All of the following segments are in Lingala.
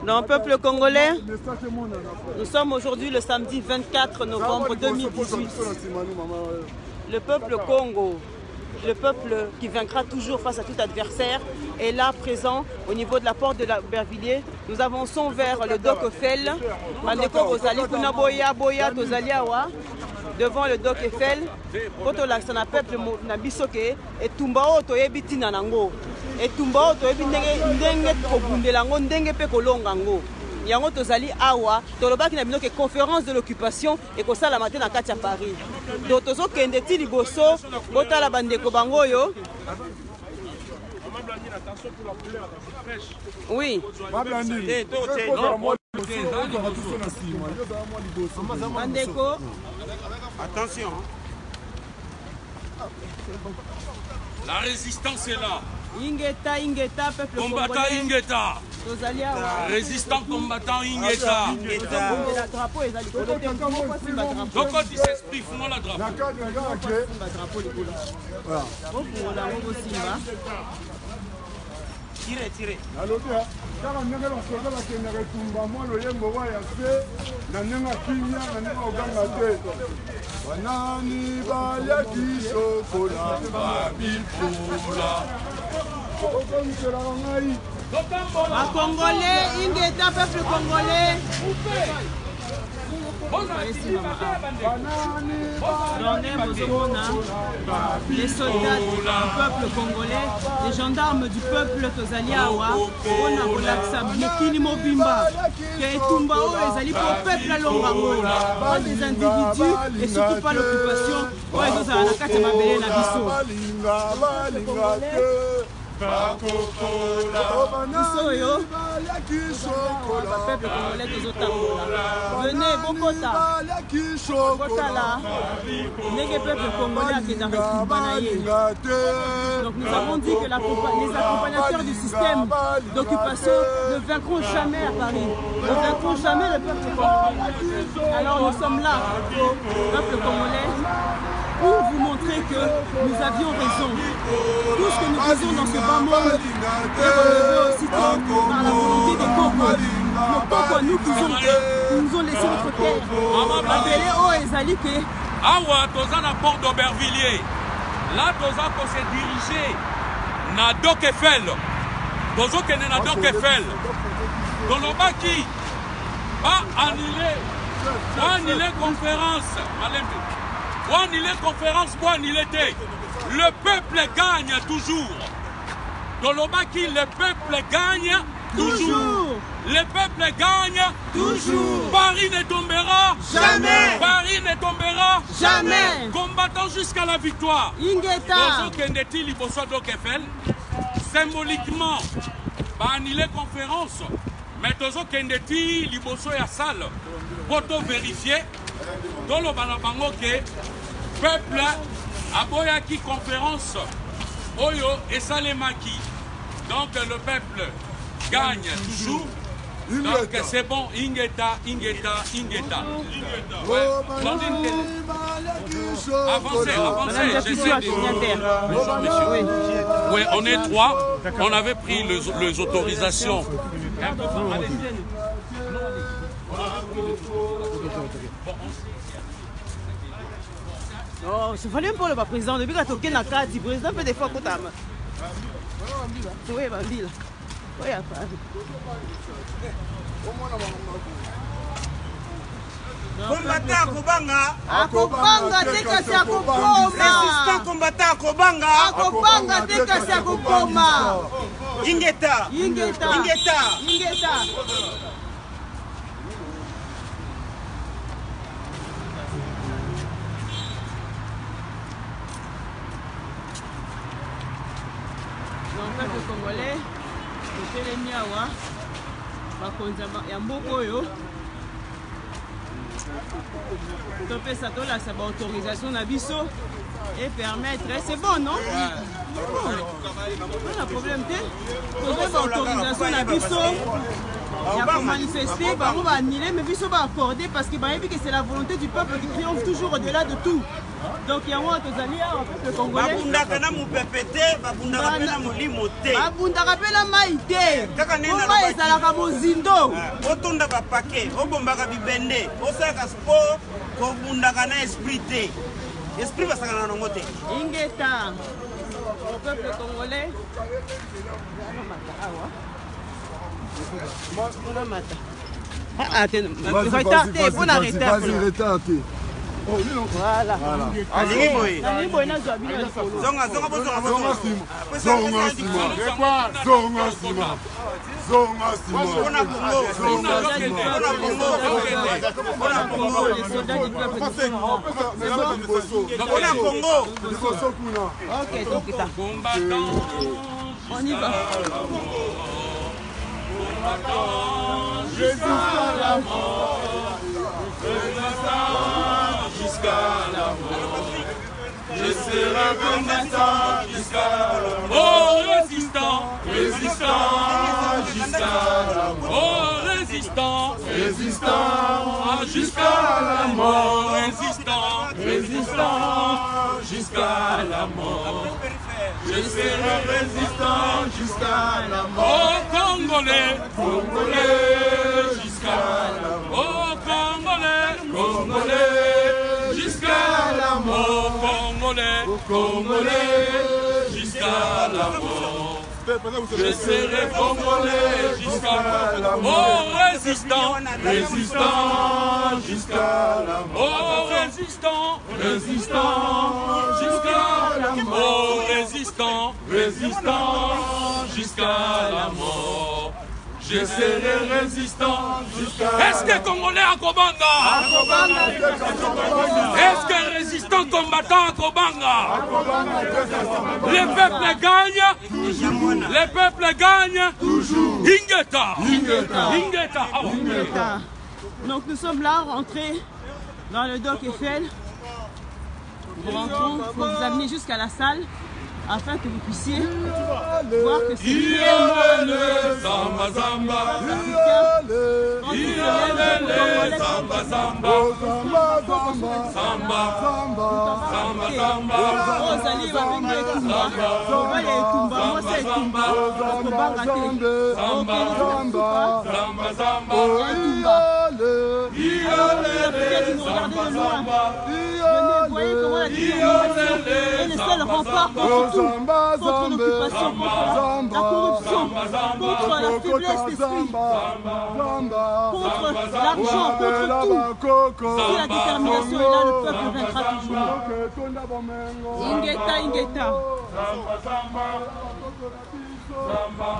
Non, peuple congolais, nous sommes aujourd'hui le samedi 24 novembre 2018. Le peuple Congo, le peuple qui vaincra toujours face à tout adversaire, est là présent au niveau de la porte de l'Aubervilliers. Nous avançons vers le Doc Eiffel. Mandeko Ozali Kuna Boya Boya Tozali Awa. Devant le Doc Eiffel, pour l'accent à peuple Nabisoke, et Tumbao Toyebi Nanango. Et Tumbao Toyebi Ndenge Kobundelango, Ndenge Pekolongango. Yango Tozali Awa, Toloba qui n'a que conférence de l'occupation et que ça la matin à Katia Paris. Donc Tozo Kendeti Liboso, Bota la bande Kobangoyo. Oui. Bandeko. Attention. La résistance est là. Ingeta, Ingeta, peuple combattant congolais. Ingeta. Résistant combattant Ingeta. Donc quand il s'exprime, font la drapeau. Tirez, tirez. Congolais, Ingeta, peuple congolais. Les soldats du peuple congolais, les gendarmes du peuple Tozaliawa, on a relaxé Mekini Mobimba, qui est Tumbao, les alliés pour le peuple à Longango, pas des individus et surtout pas l'occupation. Ouais, nous avons la carte à Mabélé, la bisso. Peuple congolais des Otamola. Venez, Bokota. Bokota là. N'est peuple congolais à Kédari. Donc nous avons dit que les accompagnateurs du système d'occupation ne vaincront jamais à Paris. Ne vaincront jamais le peuple congolais. Alors nous sommes là, peuple congolais, pour vous montrer que nous avions raison. Tout ce que nous faisons dans ce bas monde est relevé aussitôt par la volonté des Congolais. Nos Congolais, nous ont laissé notre terre. Appelé au Ezalike. Awa, toza na porte d'Aubervilliers. Là, toza pour se diriger na Doc Eiffel. Tozo kene na Doc Eiffel. Dolobaki va annuler conférence. Pour annuler conférence, pour annuler le peuple gagne toujours. Dolobaki, le peuple gagne toujours. Le peuple gagne toujours. Paris ne tombera jamais. Paris ne tombera jamais. Combattant jusqu'à la victoire. Ingeta. Doc Eiffel, symboliquement, va annuler conférence. Mais Tozo Kendeti, Liboso et salle, pour vérifier. Dans le Banabango, peuple aboyaki conférence Oyo et Salemaki. Donc le peuple gagne toujours. Donc c'est bon, Ingeta. Ouais. Avancez, j'essaie de... Oui, on est trois. On avait pris les autorisations. Oh, c'est fallu pour le président. Depuis que tu as carte, le président fait des fois que tu as. Oui, Bandil. Oui, combattant Akobanga. Akobanga, tekasi Akoboma. Résistant combattant Akobanga. Akobanga, tekasi Akoboma. Ingeta. Donc, le Congolais, le Télémiawa, il y a beaucoup de ça c'est autorisation d'abisso et permettre. C'est bon, non? Pas de problème. Autorisation d'abisso. Il y a pour manifester, on va annuler, mais il va accorder parce que c'est la volonté du peuple qui triomphe toujours au-delà de tout. Donc il y a un autre allié en fait le Congolais. Babundaka na mupepete, babundaka pe na molimo te. Babundaka pe na maïté. Comment ezalaka mozindo? Otonda ba paquet, obombaka bibende, osaka sport, kobundaka na esprit te. Esprit basaka na ngote. Ingeta. Au peuple congolais. Voilà. On y va. Jusqu'à la mort, jusqu'à la mort, je serai combattant jusqu'à la mort. Oh, résistant, résistant, jusqu'à la mort. Oh, résistant, résistant, jusqu'à la mort. Résistant, résistant, jusqu'à la mort. Je serai résistant jusqu'à la mort. Oh, Congolais, Congolais, jusqu'à la mort. Oh, Congolais, Congolais, jusqu'à la mort. Congolais, Congolais, jusqu'à la mort. Je serai Congolais jusqu'à la mort. Oh, résistant, résistant, jusqu'à la mort. Oh, résistant, résistant, jusqu'à la mort. Oh, résistant, résistant, jusqu'à la mort. Je serai résistant jusqu'à la mort. Est-ce que Congolais à Kobanga? Est-ce que résistant combattant à Kobanga? Les peuples gagnent. Les peuples gagnent. Toujours. Ingeta. Ingeta. Ingeta. Oh. Ingeta. Donc nous sommes là, rentrés dans le Doc Eiffel. Nous rentrons, il faut vous amener jusqu'à la salle afin que vous puissiez voir que c'est réellement Samba Samba. quand il se lève, le Samba Samba. Samba Samba Samba. Rosalie va venir Etumba. On va les Etumba. Moi c'est Etumba. On va rater. Samba Samba Samba. Peut-être nous regarder de loin. Venez, voyez comment la discrimination est le seul rempart contre tout. Contre l'occupation, contre la corruption, contre la faiblesse d'esprit, contre l'argent, contre tout. Si la détermination est là, le peuple vaincra toujours. Ingeta, Ingeta. Zamba zamba zamba zamba zamba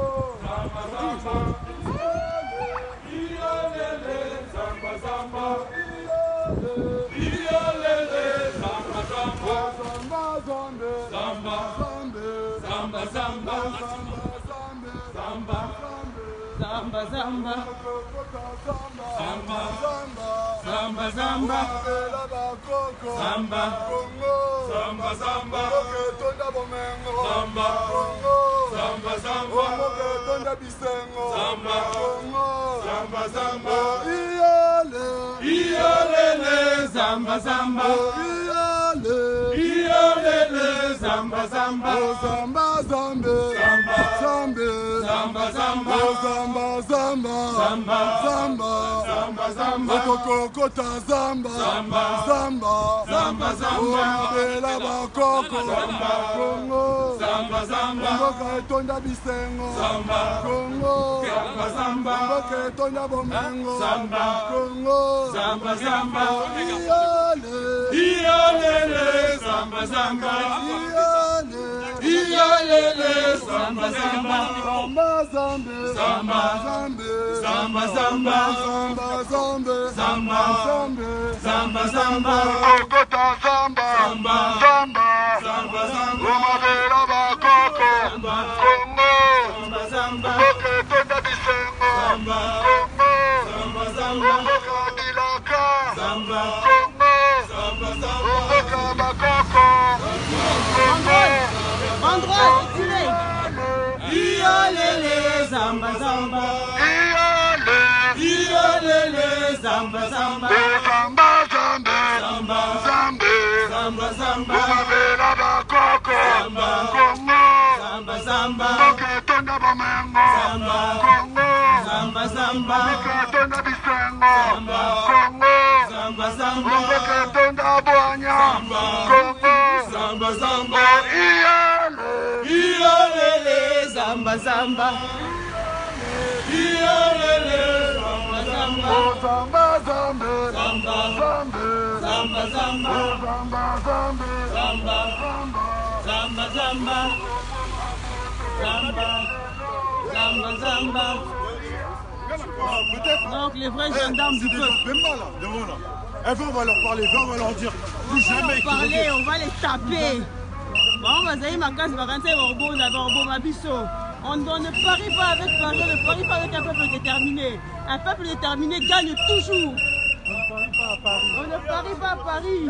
Samba Samba Samba Samba Samba Samba Samba Samba Samba Iolele Samba Samba Iolele Samba Samba Samba Samba Samba Samba Samba Samba Samba Samba Samba Samba Kokota Samba Samba Samba Samba Samba Bela Bakoko Samba Congo Samba Samba Mboka etonda bisengo Samba Congo Samba Samba Mboka etonda bomengo Samba Congo Samba Samba Iolele Samba Samba Iolele Samba Samba Samba Zambe Samba Zambe Samba Samba Samba Zambe Samba Zambe Samba Samba Kokota Samba Samba Samba Samba Samba Omabela Bakoko Samba Congo Samba Samba Mboka etonda bisengo Samba Congo Samba Samba Mboka Dilaka Samba Congo Samba Samba Mboka Bakoko endroit reculé. Iolele Zamba Zamba. Iolele Zamba Zamba. Zamba Zamba Zamba Zamba Zamba zamba. Bela bakoko. Congo. Zamba zamba. Boketonda bamengo. Congo. Zamba zamba. Boketonda bisengo. Congo. Zamba zamba. Boketonda boanya. Congo. Zamba zamba. Iyale. Iyolele. Zamba zamba. Iyolele. Zamba zamba. Zamba zambe. Zamba. Zambe. Zamba zamba. Zamba zambe. Zamba. Zamba zamba. Zamba. Zamba zamba. Donc les vrais gendarmes du peuple. On va leur parler, on va leur dire plus jamais. On va parler, on va les taper. Bon, on ne parie pas avec Paris, on ne parie pas avec un peuple déterminé. Un peuple déterminé gagne toujours. On ne parie pas à Paris. On ne parie pas à Paris.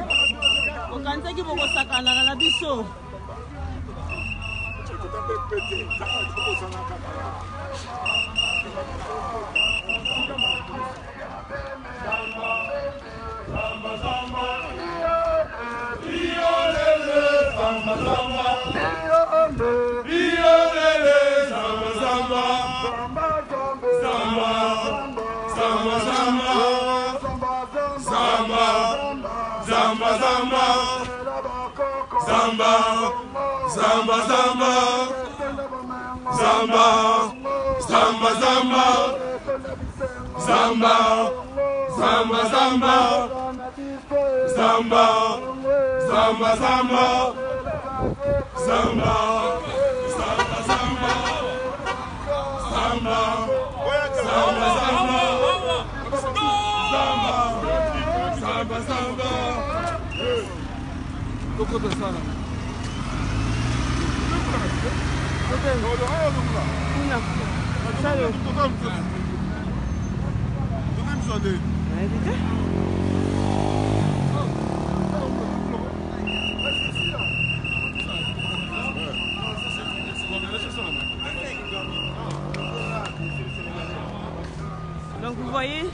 Donc vous voyez,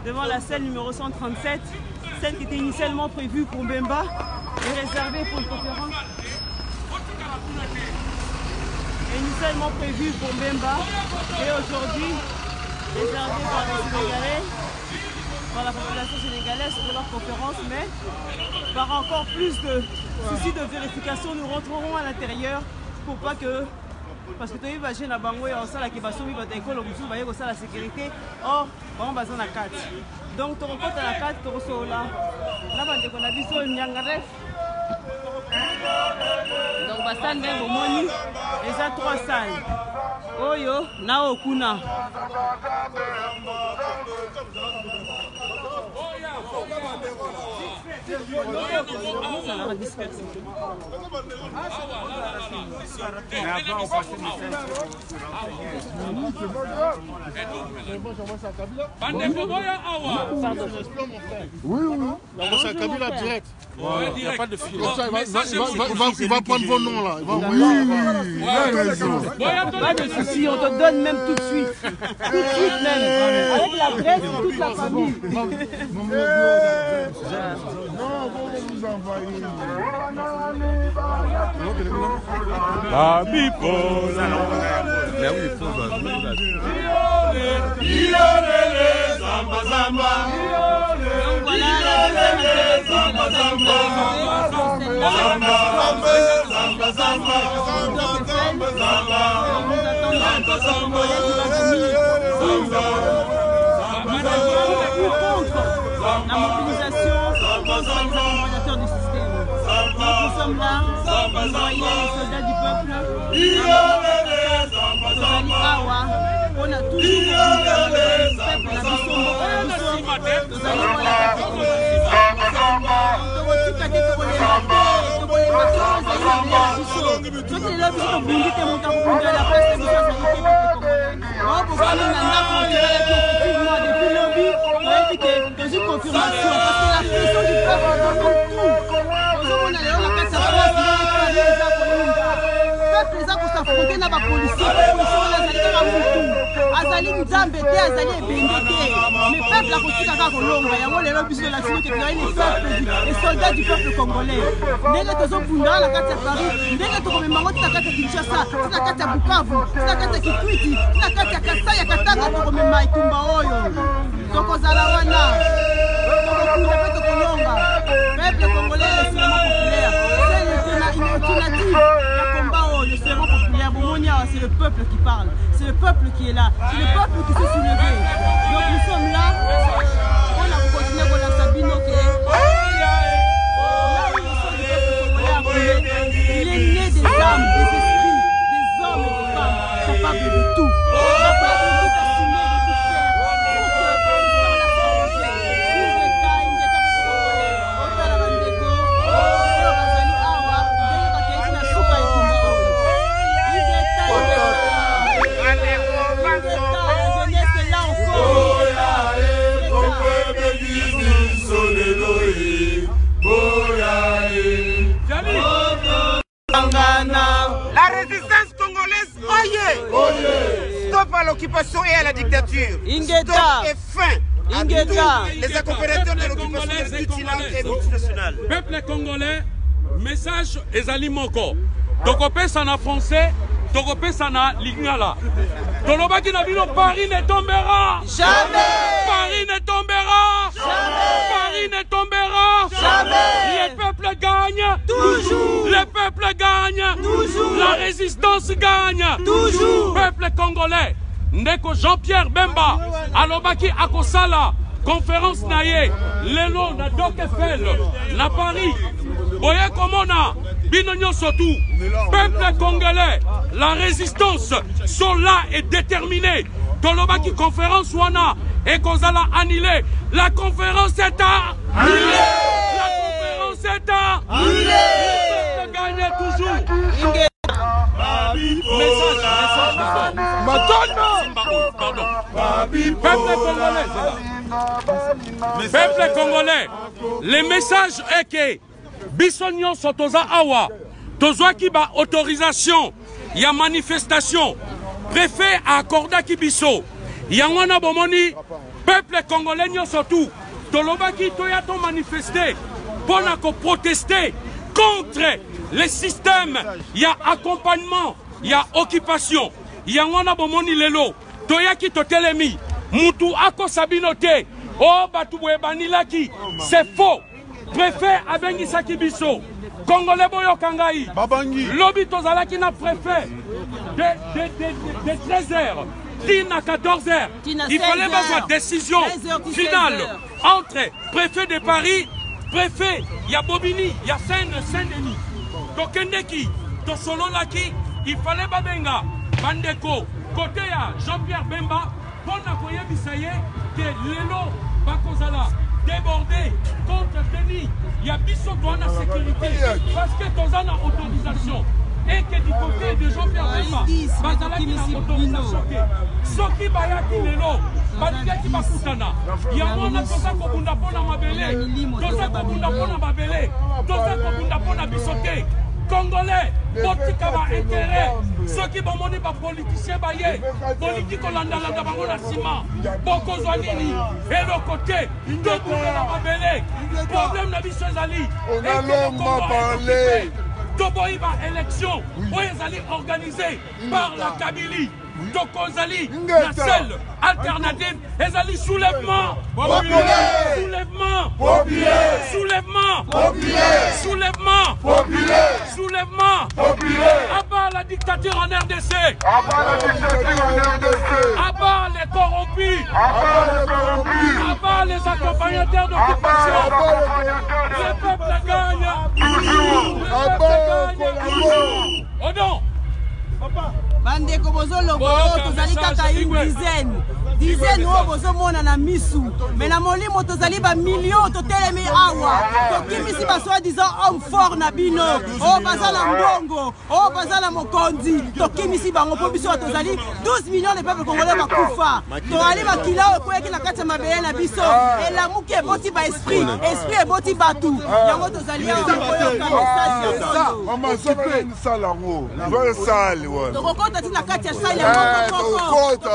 devant la scène numéro 137, scène qui était initialement prévue pour Mbemba et réservée pour une conférence. Initialement prévue pour Mbemba et aujourd'hui réservée par les Sénégalais, par la population sénégalaise pour leur conférence, mais par encore plus de soucis de vérification, nous rentrerons à l'intérieur pour pas que... Parce que tu as vu, la bango et on sait la kébasson, il va être école, on sait la sécurité. Or, on va dans la carte. Donc, tu rencontres la carte, tu reçois là. Là, on a vu ça, il y a un rêve. Donc, bastan même au moni, et ça 3 salles. Oyo, na okuna. Oui, oui. C'est à Kabila direct. Il n'y a pas de fil. Il va prendre vos noms là. Il va envoyer. Pas de soucis, on te donne même tout de suite. Tout de suite même. Avec la presse, toute la famille. Non, on va vous envoyer. La bipola. Mais oui, il faut Zamba Zamba. Donc voilà la deuxième Zamba Zamba. Zamba Zamba. Zamba Zamba. La mobilisation contre les accompagnateurs du système. Donc nous sommes là, vous voyez les soldats du peuple. Tozali awa, on a toujours mobilisé le peuple na biso. Tozali wana tokotika te tokolemba te, tokolemba te ozali na biso. Soki lelo biso tobundi te moto akobundela place biso azali te bokokani na ndako otikalaki effectivement depuis lobi oyebi ke tozwi confirmation parce que la pression du peuple demande tout. Ozomona lelo na kati ya place eza koyinda peuple eza kosafonte na bapolisier bapolisier wana azali kaka mutu azali azali nzambe te azali ebende te mais peuple akotika kaka kolonga yango lelo biso la sino ke tozali les soldats du peuple congolais ndenge tozobundana na kati ya Paris ndenge tokomemango tina kati ya Kinshasa tina kati ya Bukavu tina kati ya Kikwiti tina kati ya Kasai ya Katanga tokomema etumba oyo tokozala wana tokokunda mpe tokolonga peuple congolais est extrêmement populaire c'est une alternative ya combat oyo extrêmement populaire bomoni awa c'est le peuple qui parle c'est le peuple qui est là c'est le peuple qui s'est soulevé donc nous sommes là on a continué à Sabino que il est né des âmes, des esprits, des hommes et des femmes capables de tout, capables de tout assumer, de tout faire. La résistance congolaise, oye! Stop à l'occupation et à la dictature. Stop et fin à tous les accompagnateurs de l'occupation multilatérale et multinationale. Peuple congolais, message ezali moko. Tokopesa na français, tokopesa na lingala. Tolobaki na bino, Paris ne tombera. Jamais. Paris ne tombera. Jamais. Paris ne tombera. Jamais. Les peuples gagnent. Toujours. Les peuples gagnent. Toujours. La résistance gagne. Toujours. Peuple congolais. Ndeko Jean-Pierre Bemba. Alobaki akosala. Conférence naye. Lelo na Doc Eiffel. Na Paris. Boye komona. Binonyo Sotou. Peuple congolais. La résistance sont là et déterminés. Tolobaki conférence wana. Et Kozala annulé. La conférence est à annulé. La conférence est à annulé. Le peuple gagne toujours. Message. Pardon. Peuple congolais, c'est là. Peuple congolais. Le message est que Bissonio Sotoza Awa. Tozwaki ba autorisation. Il y a manifestation. Préfet a accordé Kibiso. Yangwana bomoni. Peuple congolais surtout. Tolobaki toyato manifester. Pour protester contre les systèmes. Il y a accompagnement. Il y a occupation. Yangwana bomoni lelo. Toyaki totelemi. Mutu ako sabinote. Oh batubwe banilaki. C'est faux. Préfet Abengi Kibiso. Congolais boyo kangai. Babangi. Lobby tozalaki na préfet. De 13h. À 14h. Il fallait mettre une décision finale entre préfet de Paris, préfet, il y a Bobigny, il y a Saint-Denis. Tokendeki, Tosololaki, il fallait Babenga, Bandeko, côté à Jean-Pierre Bemba, pour n'akoye bisaye que l'élo Bakozala débordé contre Denis. Il y a biso douane à sécurité parce que Tozan a autorisation. Et que du côté de Jean-Pierre Bemba, Bazalaki na autorisation. Soki bayaki lelo, Bazalaki bakutana. Yamona toza kobunda pona mabele, toza kobunda pona mabele, toza kobunda pona bisote. Congolais, botika ba intérêt. Ceux qui vont monter par politiciens baillés, politique hollandais la bango la ciment, boko zwanini, et le côté, de bunda mabele. Problème na biso ezali. On a longuement parlé. Toboïba élection, oui, organisée par la Kabylie. Tokozali, la seule alternative, ezali soulèvement populaire, soulèvement populaire, soulèvement populaire, soulèvement populaire, soulèvement populaire. Abat la dictature en RDC, abat la dictature en RDC, abat les corrompus, abat les accompagnateurs d'occupation. Le peuple gagne, le peuple gagne. Oh non. Bandeko bozolo tozali kaka une dizaine. dizaine oyo bozomona na misu mais na molimo tozali ba million totelemi awa tokimisi basoi-disant homme fort na bino oyo baza na mbongo oyo baza na mokonzi tokimisi bango mpo biso tozali 12 millions de peuple congolais bakufa toali bakila oyo ekweyaki na kati ya mabele na biso elamuki eboti ba esprit eboti batu yango tozali awa koyoka message tokokota ti na kati ya sale ya mokokoko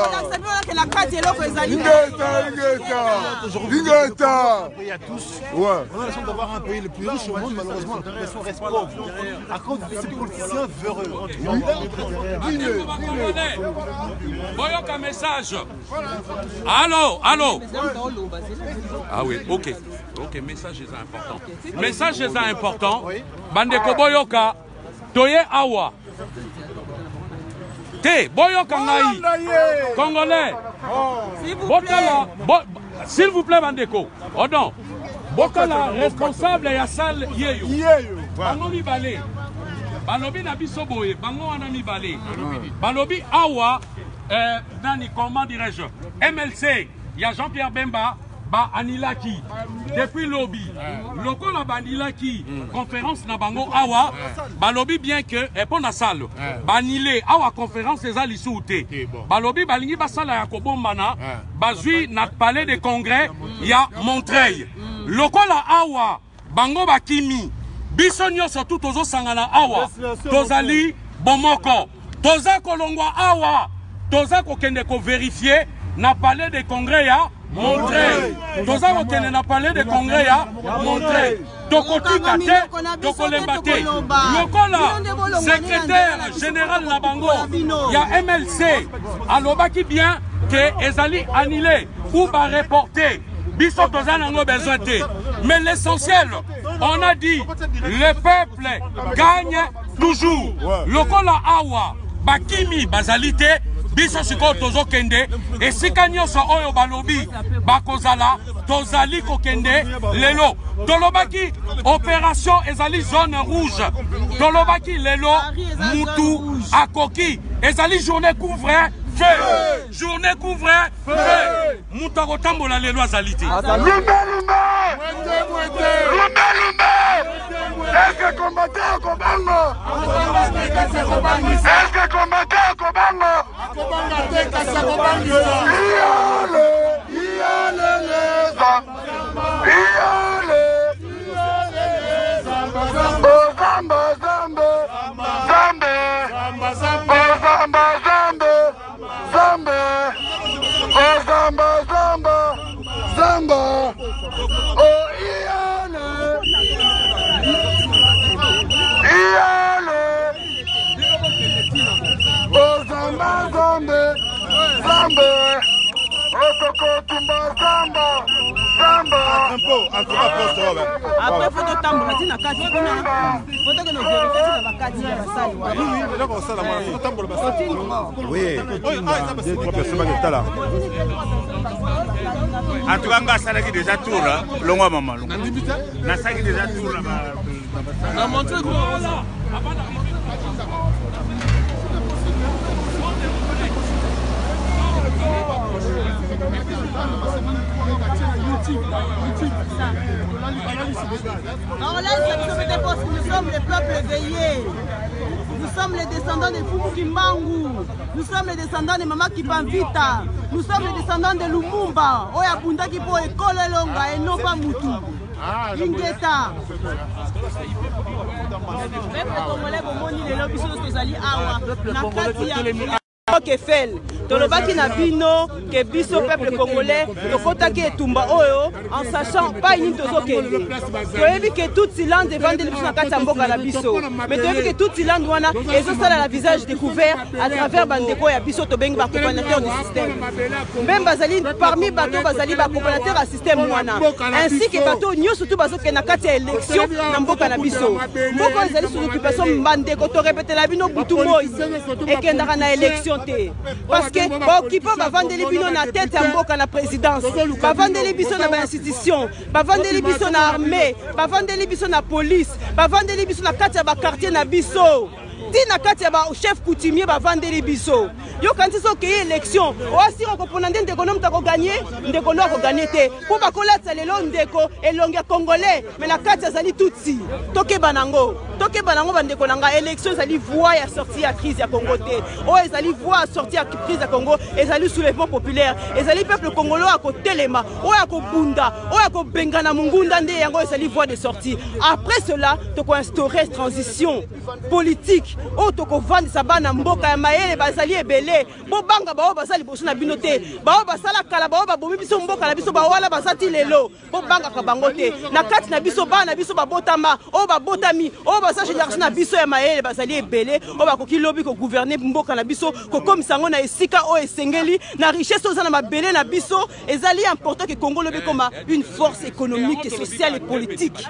na kati eloko ezali il y a tous. Ouais. On a l'impression d'avoir un pays le plus riche au monde, malheureusement, la population reste pauvre. À cause de ces politiciens véreux. Voyons un message. Allô, allô. Ah oui, ok. Ok, message est important. Message est important. Bandeko Boyoka, Toye Awa. Te, Boyoka Ngai. Congolais. S'il vous plaît, Bandeko. Oh non. Bokala responsable ya salle yeyo. Bango mibale. Balobi na biso boye, bango wana mibale. Balobi awa nani comment dirais-je? MLC, il y a Jean-Pierre Bemba ba anilaki depuis lobby. Lokola banilaki conférence na bango awa balobi bien que pour na salle banile awa conférence ezali soute. Balobi balingi basala ya kobombana bazui na palais de congrès ya Montreuil. Lokola awa bango bakimi biso nyonso tout tozo sangana awa tozali bomoko toza kolongwa awa toza kokende ko vérifier na palais de congrès ya Montreuil. Toza kokende na palais de congrès ya Montreuil. Tokotika te tokolemba te lokola secrétaire général na bango ya MLC alobaki bien que ezali annulé ou ba reporter. Biso toza nango besoin te. Mais l'essentiel, on a dit, le peuple gagne toujours. Lokola awa, bakimi bazalite, biso siko tozo kende, et sika nyonso oyo balobi, bakozala, tozali ko kende, lelo. Tolobaki, opération ezali zone rouge. Tolobaki lelo, mutu, akoki, ezali journée couvre. Journée couvre feu. Moutako tambola les lois alité. Est-ce que combattre au Kobango? Est-ce que combattre au Kobango? Après, il faut tambour, tu n'as qu'à dire que il faut que nous vérifions la carte de la salle. Oui, deux, trois personnes qui sont là. En tout cas, on a salaki déjà tour là, longue maman. On a salaki déjà tour là. On a montré quoi? Nous sommes les peuples éveillés. Nous sommes les descendants de Fumu Kimbangu. Nous sommes les descendants de Mama Kipamvita. Nous sommes les descendants de Lumumba. Oya Bunda Kipo et Kolelonga et non pas Moutou. Ingeta. Fel tolobaki na bino ke biso peuple congolais tokotaki etumba oyo en sachant pas nini tozokende toyebi ke toute silence evandeli biso na kati ya mboka na biso mais toyebi ke toute silence wana ezosala la visage découvert à travers bandeko ya biso tobengi bacompagnateur du système même bazali parmi bato bazali bacompagnateur ya système wana ainsi ke bato nyonso tu bazokende na kati ya élection na mboka na biso mboka ezali sous occupation bandeko torepetela bino butu moi ekendaka na élection parce que baokipa bavandeli bino na tête ya mboka na présidence bavandeli biso na bainstitution bavandeli biso na armée bavandeli biso na police bavandeli biso na kati ya bakartier na biso tina kati ya ba chef coutumier ba vandeli biso yo kanti so ke élection o asira ko pona ndeko no mutako gagner ndeko no ko gagner te po ba kolatsa lelo ndeko elonge congolais mais na kati azali tutsi toke banango bandeko nanga élection ezali voix ya sortie ya crise ya Congo te o ezali voix ya sortie ya crise ya Congo ezali soulèvement populaire ezali peuple congolais a ko telema o ya ko bunda o ya ko bengana mungunda nde yango ezali voix de sortie après cela to ko instaurer transition politique o to ko vendre sa bana mboka ya mayele bazali ebele bo banga bao bazali boso na bino te bao basala kala bao babomi biso mboka na biso bawala basati lelo bo banga ka bango te na kati na biso bana biso babotama o babotami o basa génération na biso ya mayele bazali ebele o bakoki lobi ko gouverner mboka na biso ko komisango na esika o esengeli na richesse oza na mabele na biso ezali important que Congo lobi comme une force économique et sociale et politique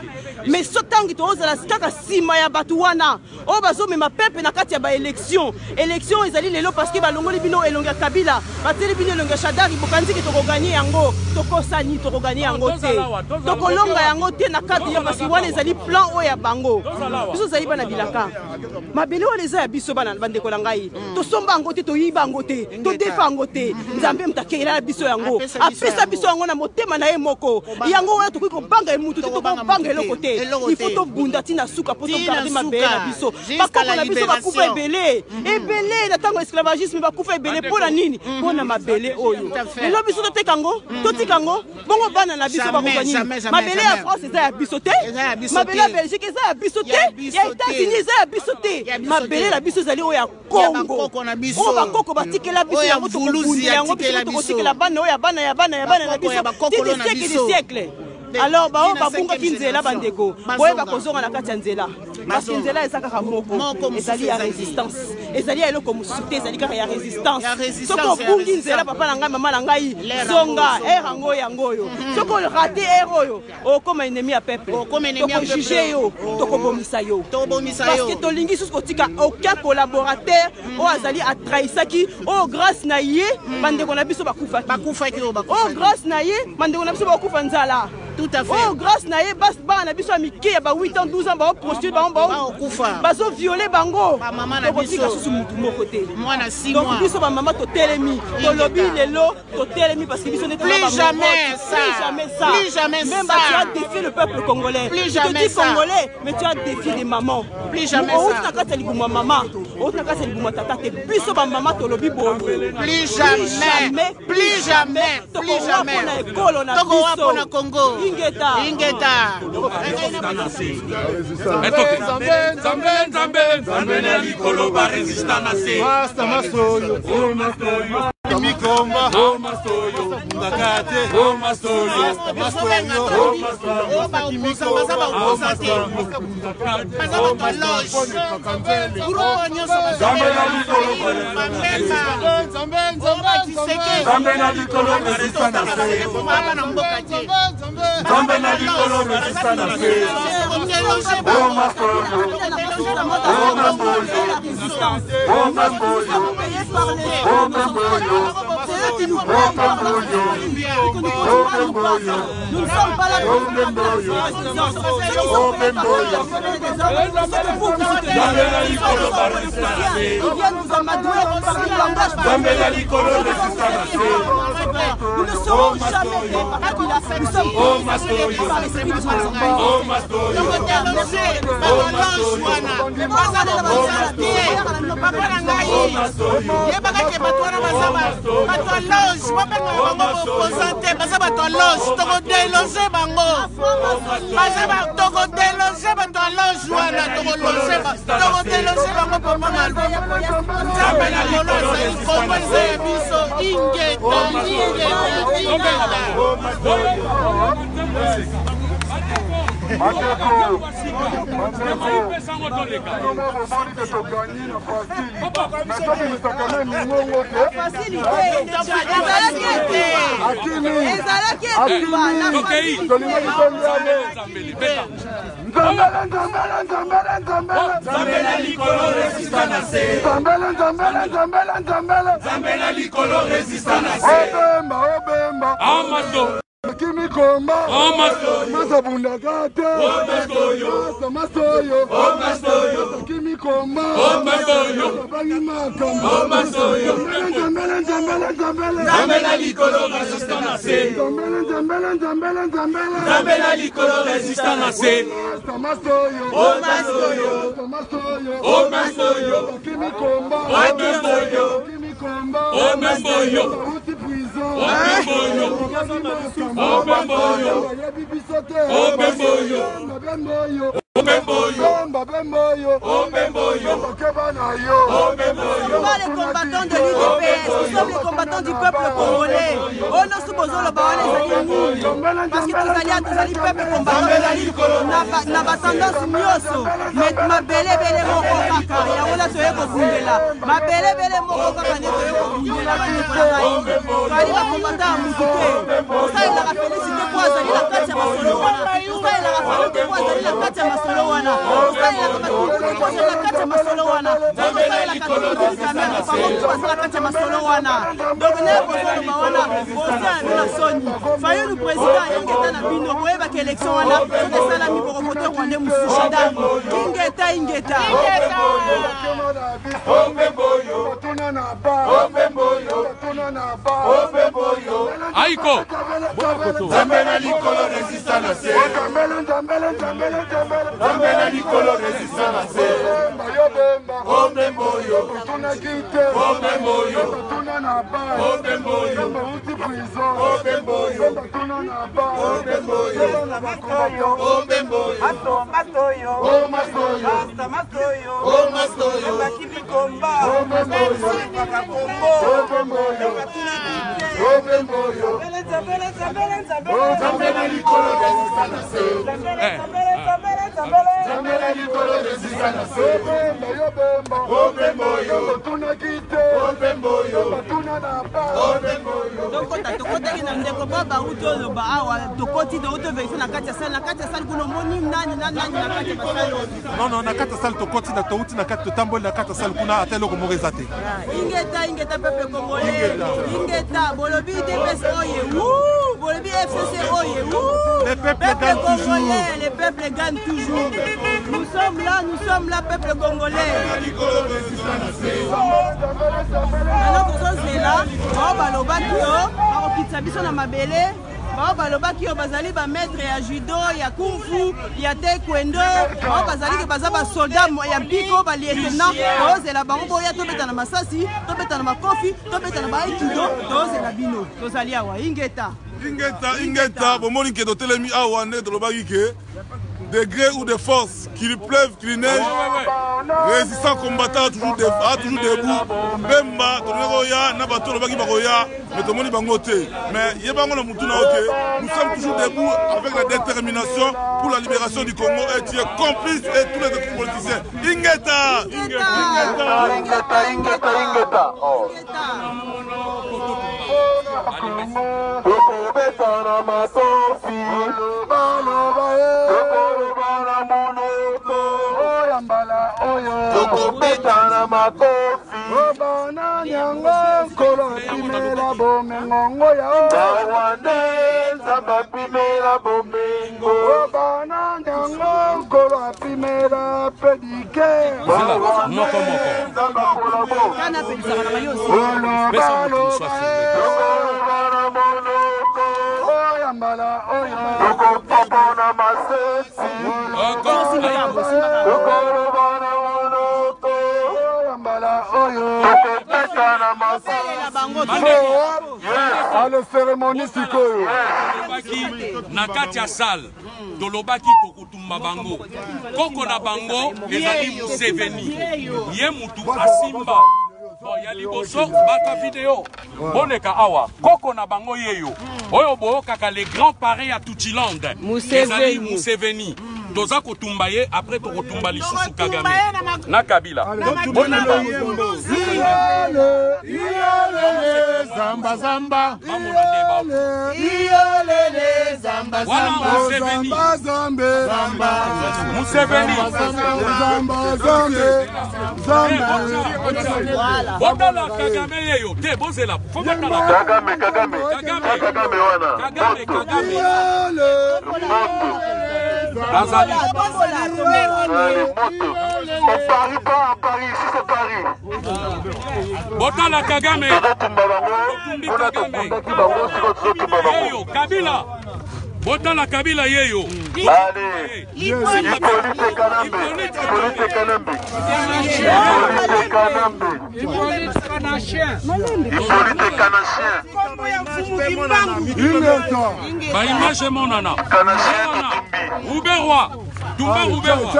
mais sotangi to ozala kaka sima ya batu wana o bazo mema pepe na kati ya ba élection ezali lelo parce que balongoli bino elonga Kabila bateli bino elonga Shadari bokanzi ke to ko gagner yango to ko sani to ko gagner yango te to ko longa yango te na kati ya parce wana ezali plan o ya bango biso zali bana bilaka mabele wana eza ya biso bana bandeko na ngai to somba yango te to yiba yango te to defa yango te nzambe mtakela biso yango apesa biso yango na motema na ye moko yango wana to ko banga mutu to ko banga eloko te il faut to bunda tina suka po to garder mabele na biso bakoko na biso bakufa ebele na tango esclavagisme bakufa ebele pona nini pona mabele oyo lelo biso to tekango to tikango bongo bana na biso bakokani mabele ya France eza ya biso te mabele ya Belgique eza ya biso te ya États-Unis eza ya biso te mabele na biso ezali oyo ya Congo o bakoko batikela biso yango to kobundela yango biso to kotikela bana oyo ya bana na biso ti des siècles alors bao babunga kinzela bandeko boye bakozonga na kati ya nzela parce que nzela eza kaka moko ezali ya résistance ezali ya eloko mosusu te ezali kaka ya résistance soki obungi nzela papa na ngai mama na ngai zonga yango oyo soki orate oyo okoma ennemi ya peuple tokojuge yo tokobomisa yo parce que tolingi susu kotika aucun collaborateur oyo azali atrahisaki oyo grâce na ye bandeko na biso bakufaki oyo grâce na ye bandeko na biso bakufa nzala. Tout à fait. Oh, grâce na ye bas ba na biso amiki ya ba 8 ans 12 ans ba prostituer ba okufa. Bazo violer bango. Ba maman na biso susu mutu moko te. Moi na 6 mois. Donc biso ba maman to telemi. To lobby lelo to telemi parce que biso n'est plus jamais ça. Plus jamais ça. Même tu as défié le peuple congolais. Plus jamais ça. Tu te dis congolais mais tu as défié des mamans. Plus jamais ça. On na kata libuma maman. On na kata libuma tata te. Biso ba maman to lobby bo. Plus jamais. Plus jamais. Plus jamais. Toko wapo na Congo. Ingeta. Zambe na likolo ba resistance. Basta masoyo. Mikomba. Oh masoyo. Ngakate. Oh masoyo. Masoyo. Nous ne sommes pas là pour nous amadouer par le langage. Nous ne serons jamais nous sommes par l'esprit de Kimi komba, masa bunda gata, masa masoyo, kimi les combattants de l'UDPS, nous sommes les combattants du peuple congolais. Oh non, nous sommes les parce que tous les peuples combattants n'a pas tendance mioso. Mais ma belle moko kaka, ya wala soye ko bundela. Ma belle moko kaka ne soye ko bundela ba ne ko ngai. Kali ba combattant musike. Ça il a félicité pour azali la kati ya masolo wana. Ça il a félicité pour azali la kati ya masolo wana. Ça il a félicité pour azali la kati ya masolo wana. Ça il a félicité pour azali la kati ya masolo wana. Donc ne ko solo ba wana. Bosa na soni. Fayo le président ingeta na bino boyeba ke election wana. C'est ça la mi pour voter Rwanda musushada. Ingeta. Aiko. Zambela likolo resistance. Zambela likolo resistance. Omemboyo. Tunakite. Omemboyo. Tunanaba. Omemboyo. Omemboyo. Tunanaba. Omemboyo. Omemboyo. Matoyo. Matoyo. Matoyo. Matoyo. Bakibikomba. Omemboyo. Bakakombo. Omemboyo. Omemboyo. Zambela likolo resistance. Zambela likolo resistance. Omemboyo. Tunakite. Omemboyo. Tunanaba. Omemboyo. Donc tokotaki na ndeko baba uto ba awa tokoti de uto vérifier na kati ya salle kuna moni nani na kati ya salle. Non, na kati ya salle tokoti na touti na kati tamboli na kati ya salle kuna atelo ko moreza te. Ingeta peuple congolais. Ingeta bolobi DPS oye. Wouh, bolobi FCC oye. Wouh. Les peuples gagnent toujours. Les peuples gagnent toujours. Nous sommes là peuple congolais. Maintenant que c'est là, on va le battre, on quitte biso na mabele. Balobaki bazali ba maître ya judo, ya kung fu, ya taekwondo, bazali ke baza ba soldat ya biko ba lieutenant, ozela bango boya to beta na masasi, to beta na makofi, to beta na ba aikido, to ozela bino. Tozali awa ingeta. Bomoni ke do telemi awa ne to lobaki ke de gré ou de force, qu'il pleuve, qu'il neige, résistant combattant a toujours debout. Bemba, Toneroya, Nabato, le Baki Baroya, mais tout le monde est bangoté. Mais il y a pas de Moutuna, nous sommes toujours debout avec la détermination pour la libération du Congo et tu es complice et tous les autres politiciens. Ingeta! Tokopetana makofi Obana nyango Kolo pimela bomengo ya Bawande Zamba pimela bomengo Obana nyango Kolo pimela pedike Moko Zamba kolabo Kana pesa na mayosi Bana monoko Oyambala oya Tokopona masesi Ale cérémonie sikoyo na kati ya salle tolobaki tokutumba bango koko na bango ezali Museveni ye mutu asimba ya liboso bata video boneka awa koko na bango yeyo oyo boyokaka les grands parents ya Tutiland ezali Museveni toza kotumba ye après tokotumba lisusu Kagame na Kabila Zamba zamba Museveni botala Kagame yeyo te bozela Kagame wana Azali. On parie pas à Paris, ici c'est Paris. Botala Kagame. Yeyo, Kabila. Botala Kabila Yeyo. Allez, Hippolyte Kanambe. Baimage monana. Uberwa. Dumba Uberwa.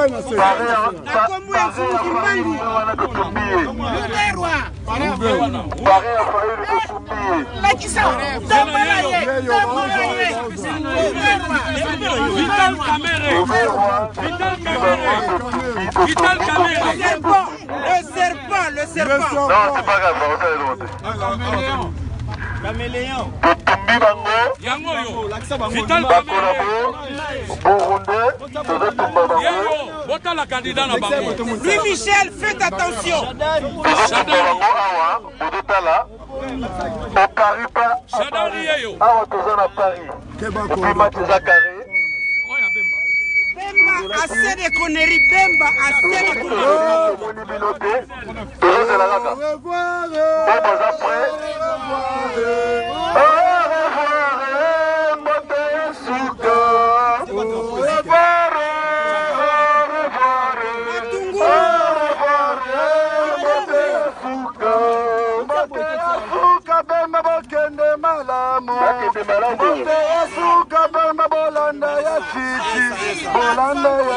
Vital Kamere. Vital Kamere. Le serpent. Non, c'est pas grave, on va Caméléon. Yango yo. Vital Kamere. Yeyo. Bota la candidat na bango. Louis Michel, faites attention. Chadari Yeyo. Bemba, assez de conneries. Bemba, assez de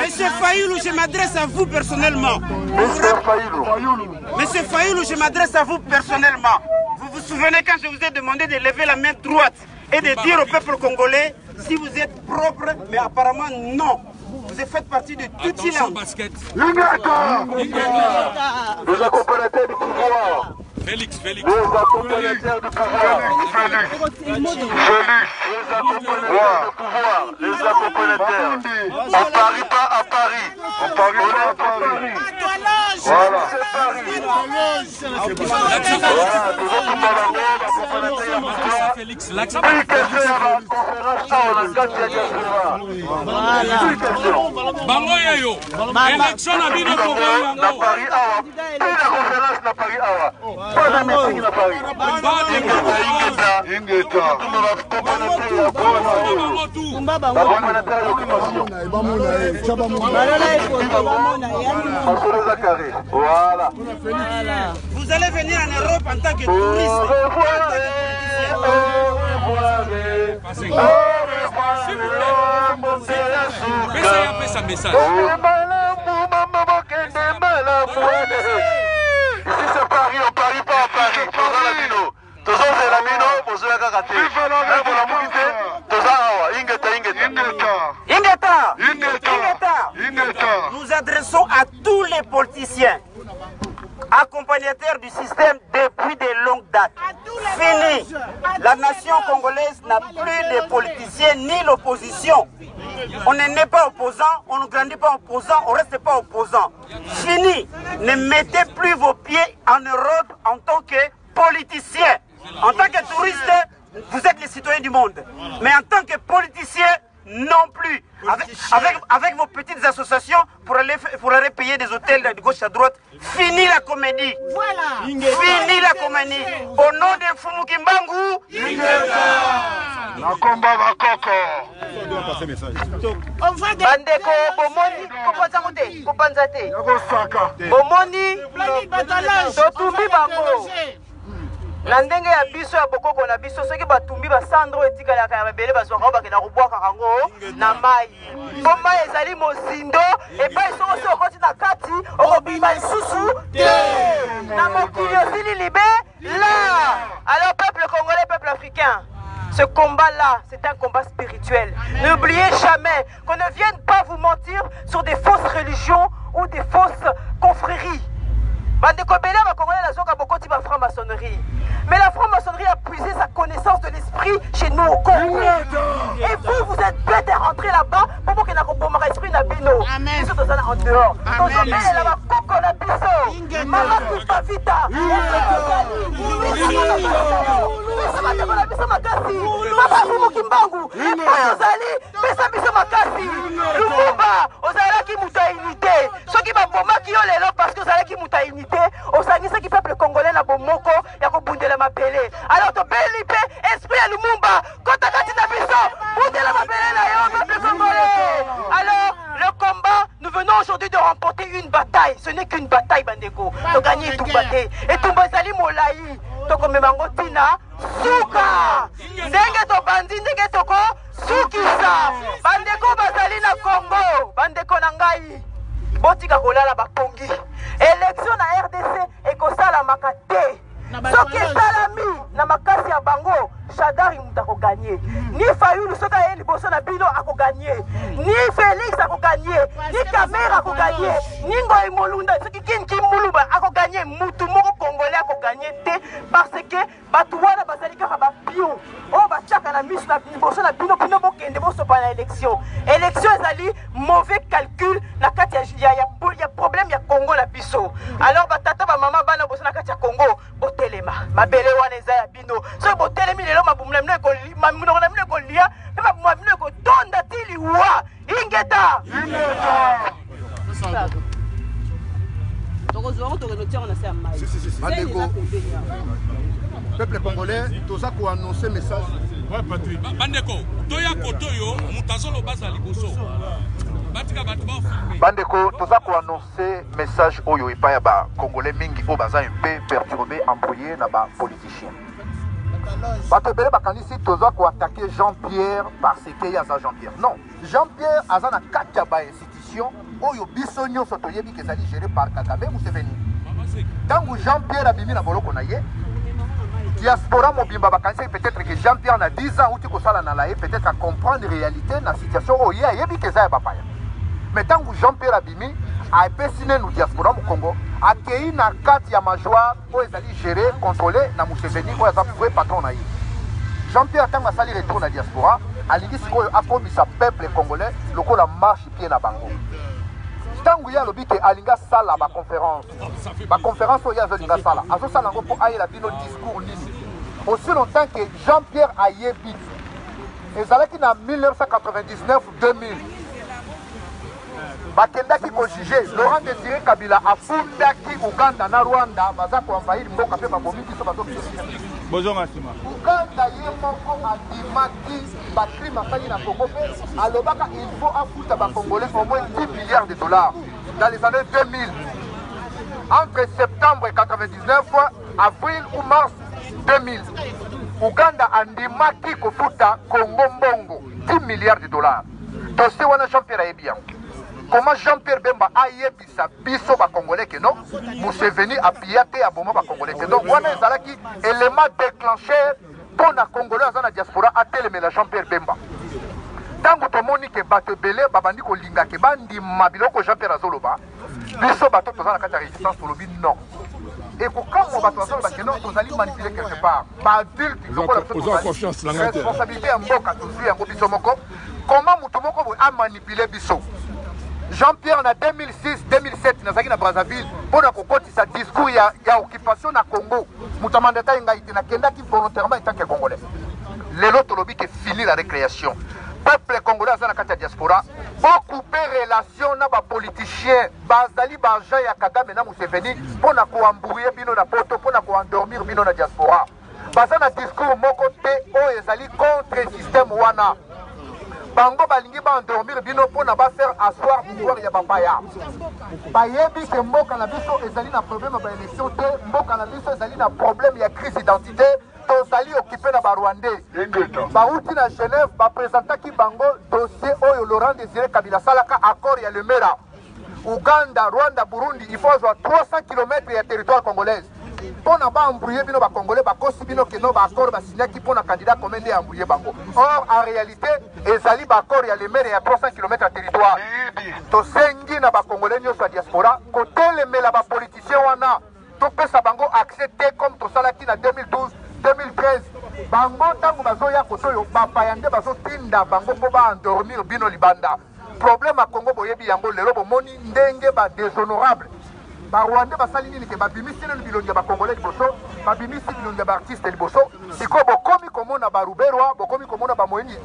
Monsieur Fayoulou, je m'adresse à vous personnellement. Monsieur Fayoulou, je m'adresse à vous personnellement. Vous vous souvenez quand je vous ai demandé de lever la main droite et de dire au peuple congolais si vous êtes propre, mais apparemment non. Vous faites partie de toute Attention basket. Les accompagnateurs du pouvoir. Félix. Les accompagnateurs du pouvoir. Les accompagnateurs. On ne parie pas à Paris. On parie pas à Paris. Voilà. Félix. Bango yeyo. Élection na bino pour yango. Vous allez venir en Europe en tant que touriste. Message. Ici c'est Paris, on parie pas à Paris. Nous adressons à tous les politiciens, accompagnateurs du système depuis de longues dates. Fini. La nation congolaise n'a plus de politiciens ni l'opposition. On n'est pas opposant, on ne grandit pas opposant, on ne reste pas opposant. Fini. Ne mettez plus vos pieds en Europe en tant que politicien. En tant que touriste, vous êtes les citoyens du monde. Mais en tant que politicien, non plus. Avec vos petites associations pour aller payer des hôtels de gauche à droite. Fini la comédie. Voilà. Fini la comédie. Au nom de Mfumu Kimbangu. Bandeko bomoni kopanza te. Bomoni totumbi bango. Na ndenge ya biso ya bokoko na biso soki batumbi basandro etikalaka ya mabele bazwaka bakenda kobwaka yango na mai. Po mai ezali mozindo epai soko so okoti na kati okobima lisusu te. Na mokili osili libe là. Alors peuple congolais, peuple africain, ce combat-là, c'est un combat spirituel. N'oubliez jamais qu'on ne vienne pas vous mentir sur des fausses religions ou des fausses confréries. Mais la franc-maçonnerie a puisé sa connaissance de l'esprit chez nous au Congo. Et vous, vous êtes bêtes à rentrer là-bas pour que la esprit n'a bino. Amen. En dehors. Oyo ozali pesa biso makasi. Lumumba ozalaki mutu ya unité. Soki babomaki yo lelo parce que ozalaki mutu ya unité, osangisaki peuple congolais na bomoko ya kobundela mabele. Alors tobeli pe esprit ya Lumumba kota kati na biso bundela mabele na yo peuple congolais. Alors le combat, nous venons aujourd'hui de remporter une bataille. Ce n'est qu'une bataille, Bandeko. De gagner Toumbate. Et Toumbazali Molaï. Toko Memango Tina. Souka. Ndenge to bandi, ndenge toko. Soukisa. Bandeko Bazali na Congo. Bandeko Nangai. Botika Kolala Bapongi. Élection na RDC. Ekosala Makate. Soki salami na makasi ya bango Shadari mutako gagner. Ni Fayulu soka ye liboso na bino ako gagner. Ni Félix ako gagner. Ni Kamera ako gagner. Ni Ngoy Molunda soki Kinki Muluba ako gagner. Mutu moko Congolais ako gagner te parce que batuwana bazali kaka ba pion. O ba chaka na misu na liboso na bino bino bokende bo sopa na élection. Élection ezali mauvais calcul na kati ya problème ya Congo la biso. Alors batata ba mama bana boso na kati ya Congo botelema. Mabele wana eza ya bino. So botelemi lelo mabumula mne ko mamuno na mne ko lia, mabumula mne ko tonda tili wa. Ingeta. Peuple congolais, toza ko annoncer message. Ouais, Patrick. Bandeko, toya kotoyo, mutazolo baza liboso. Bandeko, toza ko annoncer message oyo epaya ba congolais mingi o baza un peu perturbé, embrouillé na ba politicien. Bato bele bakanisi toza ko attaquer Jean-Pierre parce que yaza Jean-Pierre. Non, Jean-Pierre aza na kati ya ba institution oyo biso nyonso toyebi ke ezali géré par Kagame Museveni. Tangu Jean-Pierre abimi na boloko na ye, diaspora mobimba bakanisi peut-être que Jean-Pierre na 10 ans outi kosala na laye peut-être à comprendre réalité na situation oyo ayebi ke eza ya bapaya. Mais tangu Jean-Pierre abimi a epesine nous diaspora mu Congo akei na kati ya majwa oyo ezali géré contrôlé na Museveni oyo aza pouvoir patron na ye. Jean-Pierre tangu asali retour na diaspora alingi sikoyo akomisa peuple congolais lokola marche pied na bango. Tangu ya lobi ke alinga sala ba conférence oyo azolinga sala azosala ngo po ayela bino discours nini aussi longtemps que Jean-Pierre ayebi ezalaki na 1999-2000 bakendaki ko juger Laurent Désiré Kabila afundaki Uganda na Rwanda baza ko envahir mboka pe babomi biso bato Bonjour Asima. Uganda ye moko adimaki bacrime asali na Congo pe alobaka il faut afuta ba Congolais au moins 10 milliards de dollars dans les années 2000. Entre septembre 99 avril ou mars 2000 Uganda andimaki kofuta Congo mbongo 10 milliards de dollars. Dossier wana Jean-Pierre ayebi. Comment Jean-Pierre Bemba a yebisa biso ba Congolais que non Museveni a piaté à bomba ba Congolais que donc wana ezalaki élément déclencheur pour na Congolais dans la diaspora a télémela Jean-Pierre Bemba. Tango tomoni ke bato belé babandi ko linga ke bandi mabiloko Jean-Pierre azoloba biso bato toza na kati ya résistance tolobi non. Et pourquoi mon bateau azoloba que non tozali manipuler quelque part ba adulte Ils confiance la responsabilité en mboka tozui yango biso moko comment mutu moko a manipuler biso. Jean-Pierre en 2006-2007 nazaki na Brazzaville pour na kokotisa discours ya occupation na Congo mutamandata ingaite na kendaki volontairement en tant que congolais. Lelo tolobi ke fini la récréation. Peuple congolais azana kati ya diaspora beaucoup de relations na ba politiciens bazali ba Jean ya Kagame na Museveni pour na ko embrouiller bino na poto pour na ko endormir bino na diaspora. Bazana discours moko te o ezali contre système wana. Bango balingi ba endormir bino pona ba faire asseoir pouvoir ya bapaya. Bayebi ke mboka na biso ezali na problème ba élection te, mboka na biso ezali na problème ya crise identitaire, tozali occupé na ba Rwandais. Ba uti na Genève ba présentaki bango dossier oyo Laurent Désiré Kabila salaka accord ya Lemera. Uganda, Rwanda, Burundi, il faut avoir 300 km ya territoire congolais. Pona ba embrouiller bino ba Congolais ba kosi bino ke no ba accord ba signé ki pona candidat commandé embrouiller bango. Or en réalité ezali ba accord ya Lemera ya 300 km ya territoire. To sengi na ba Congolais nyoso ya diaspora ko telemela ba politicien wana to pesa bango accepté comme to salaki na 2012 2013 bango tango bazoya kotoyo bapayande bazotinda bango po ba endormir bino libanda. Problème à Congo boyebi yango lelo bomoni ndenge ba déshonorable ba Rwanda basali nini ke babimisi na bilongi ba Congolais liboso babimisi bilongi ba artiste liboso siko bokomi komo komona baruberwa bokomi komona bamoïdi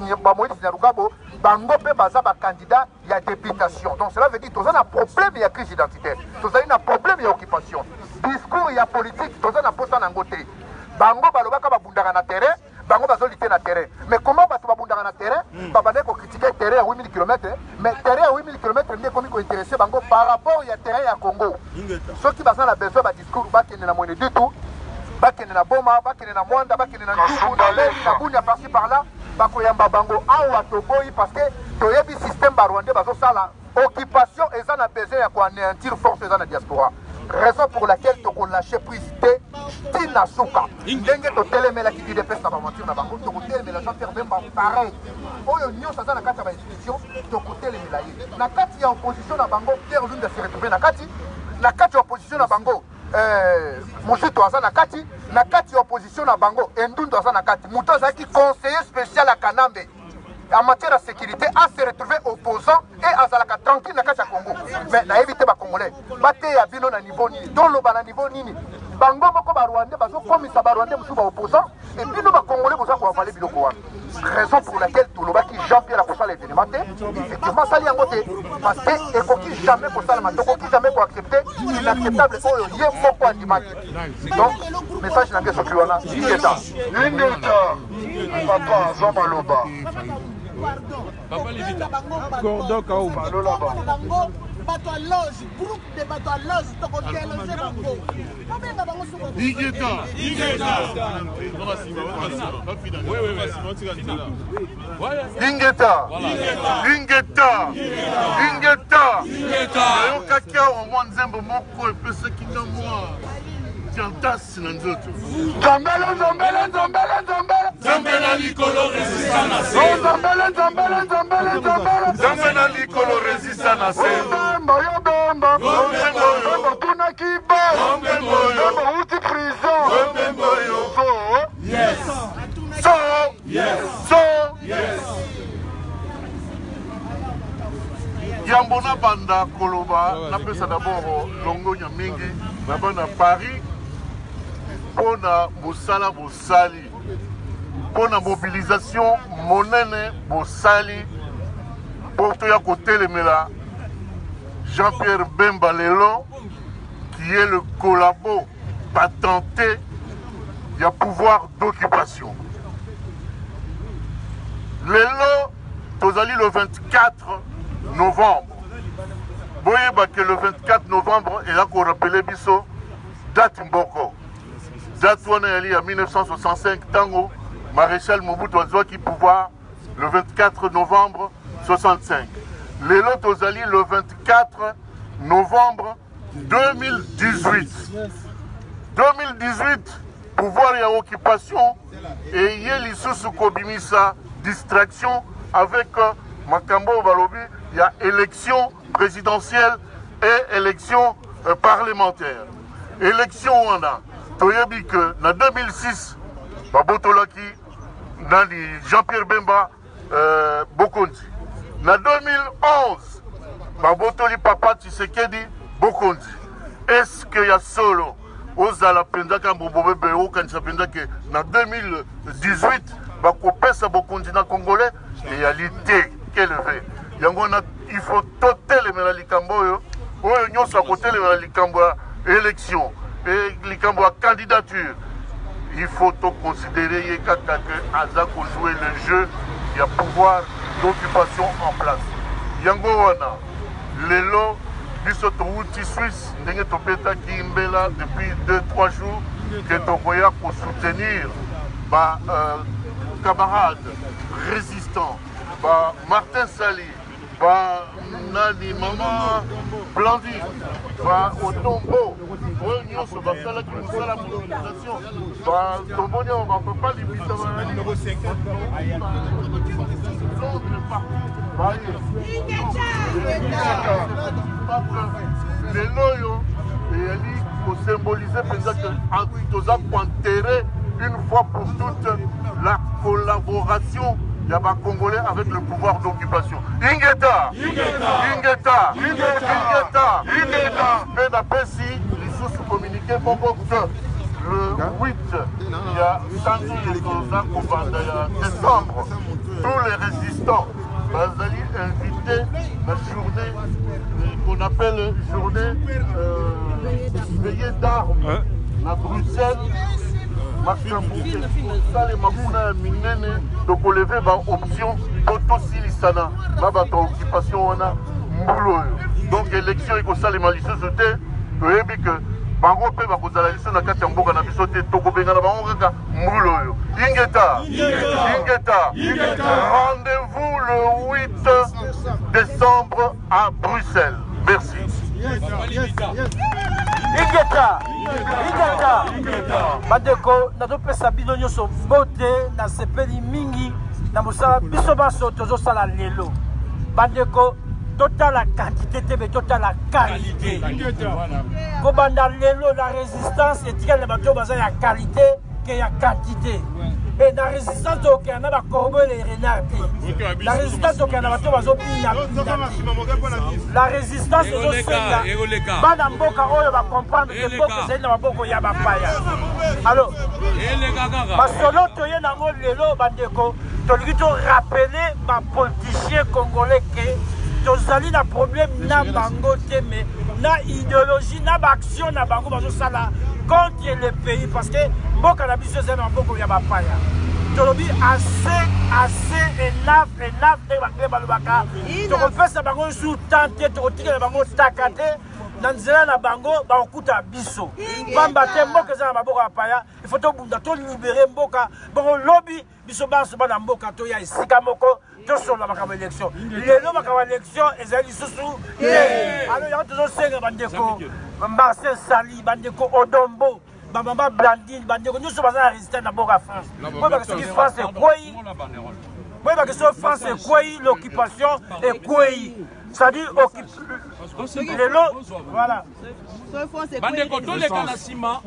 Nyarugabo bango pe baza ba candidat ya députation. Donc cela veut dire toza na problème ya crise identitaire, toza na problème ya occupation, discours ya politique toza na posa na ngote. Bango balobaka babundaka na terrain, bango bazolite na terrain. Mais comment bato babundaka na terrain, babane ko critiquer terrain à 8000 km, mais terrain à 8000 km ndé komi ko intéresser bango par rapport ya terrain ya Congo. Ceux qui baza na besoin ba discours bakende na moine du tout, bakende na Boma, bakende na Mwanda, bakende na Ntubu, na Bunya par-ci par-là. Bakoyamba bango awa toboyi parce que toyebi système barwandais bazo sala occupation eza na besoin ya anéantir force eza na diaspora. Raison pour laquelle toko lâcher prise te tina suka ndenge to telemela ki di depesa ba mentir na bango toko telemela Jean-Pierre Bemba pareil oyo nyonso eza na kati ya ba institution toko telemela ye na kati ya opposition na bango Pierre Lunda se retrouver na kati ya opposition na bango Moussito aza na kati ya opposition na bango Endundo aza na kati muto azaki conseiller spécial à Kanambe en matière de sécurité a se retrouver opposant et azalaka tranquille na kati ya Congo. Mais na éviter ba Congolais bate ya bino na niveau nini don loba na niveau nini bango moko ba Rwandais bazo komisa ba Rwandais musu ba opposant et bino ba Congolais boza ko avaler biloko wana. Raison pour laquelle Toulobaki Jean-Pierre a posé l'événement effectivement ça liango te parce que ekoki jamais ko sala matoko ki jamais ko accepter inacceptable oyo ye moko andimaki. Donc message na ngeso kiwana ingeta papa Jean Maloba Papa Lévita. Cordon Kaouma. bato à loge, groupe de bato à loge, toko déloger bango. Babenga bango suko. Ingeta. Yo kaka au moins nzembo moko epesa kinga moi. Tiantas na nzoto. Zambela likolo résistant na se. Zambela likolo résistant na se. Tuna kiba. Uti prison. Yes. Yambona banda koloba na pesa d'abord longo nyamingi na bana Paris pona mosala bosali pona mobilisation monene bosali porto ya kotelemela Jean-Pierre Bemba lelo qui est le collabo patenté du pouvoir d'occupation. Lelo tozali le 24 novembre. Boyeba que le 24 novembre et là qu'on rappelait biso date mboko. Date wana yali en 1965 tango maréchal Mobutu azwaki pouvoir le 24 novembre 65. Lelo tozali le 24 novembre 2018. 2018 pouvoir et occupation et yeli sous kobimisa distraction avec Makambo Balobi, il y a élection présidentielle et élection parlementaire. Élection on a toyebi que en 2006 Babotolaki nani Jean-Pierre Bemba Bokondi. En 2011 Babotoli Papa Tshisekedi Bokondi. Est-ce qu'il y a solo Ozala Pendaka Mbobebe ou Kanisa Pendaka en 2018 Bakopesa Bokondi na Congolais réalité qu'elle fait. Il faut toter les likamboyo, il faut toter les likamboyo élection et likamboyo candidature. Il faut considérer que Azak jouer le jeu, il y a pouvoir d'occupation en place. Yango wana, lelo, bisoto outi Suisse, n'engue topeta ki imbela depuis 2-3 jours que tokoya pour soutenir camarades résistants. Martin Sali, Nani, Maman, Blandine, Otombo, on se va faire la mobilisation. Tombo, on ne peut pas limiter les loyaux, il faut symboliser peut-être pour enterrer une fois pour toutes la collaboration. Il y a pas Congolais avec le pouvoir d'occupation. Ingeta. Pedapesi, les sources communiquées le 8 il y a décembre, tous les résistants, Bazali invité la journée qu'on appelle journée veillée d'armes à Bruxelles. Donc on levait option autosilisana, occupation on a donc élection et que ça les malicieux c'était que bango pe bakozala liso na kati ya mboka na biso te tokobenga na bango kaka mbula oyo ingeta rendez-vous le 8 décembre à Bruxelles. Merci. Ingeta bandeko nazopesa bino nyonso mbote na sepeli mingi na mosala biso baso tozosala lelo bandeko totala quantité te mais totala qualité kobanda lelo la résistance etikali na bato baza ya qualité ke ya quantité et la résistance tokea na bakorbo le renard te la résistance tokea na bato bazobina la résistance ezosenga bana mboka oyo bacomprendre ke mboka ezali na maboko ya bapaya alors basolo toye nango lelo bandeko tolingi torapele bapoliticien congolais ke tozali na problème na bango te mais na idéologie na baction na bango bazosala contre le pays parce que mboka na biso ezali na maboko ya bapaya tolobi assez enough te bakle balobaka tokopesa bango su tante tokotikela bango taka te na nzela na bango bakokuta biso pamba te mboka eza na maboko ya bapaya ifo tobunda tolibere mboka bongo lobi biso baso bana mboka toya esika moko tosola makambo élection lelo makambo élection ezali lisusu te alors yango tozosenga bandeko Marcel Sali bandeko Odombo bamama Blandine bandeko nyonso baza na résistant na mboka France boyebaka soki France ekwei boyebaka soki France ekwei l'occupation ekwei c'est-à-dire lelo voilà bandeko toleka na nsima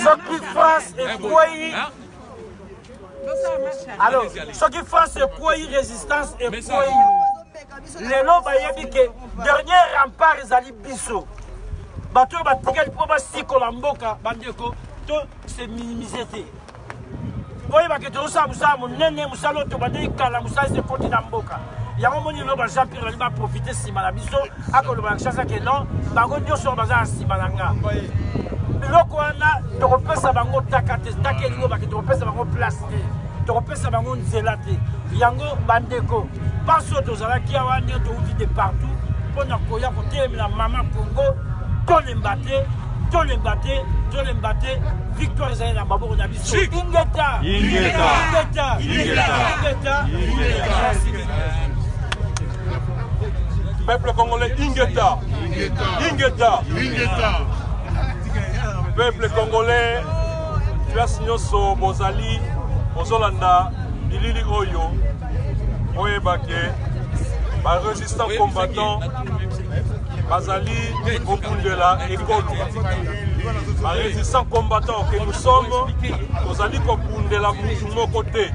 soki France ekwei alors soki France ekwei résistance ekwei lelo bayebi ke dernier rempart ezali biso bato oyo batikali mpo basikola mboka bandeko to se minimize te oyebake tozosala mosala monene mosala oyo tobandeli kala mosala esekoti na mboka yango moni lelo bajean pierre bali baprofite nsima na biso akoloba na kishasa ke non bango nyonso oyo baza na nsima na nga biloko wana tokopesa bango taka te taka elingo bake tokopesa bango place te tokopesa bango nzela te yango bandeko mpasi oyo tozalaki awa ndenge touti de partout mpona koya kotelemela mama congo tolemba te victoire ezali na maboko na biso ingeta peuple congolais ingeta peuple congolais place nyonso bozali bozolanda bilili oyo oyebake barésistant combattant bazali kokundela ekolo barésistant combattant que nous sommes tozali kokundela mutu moko te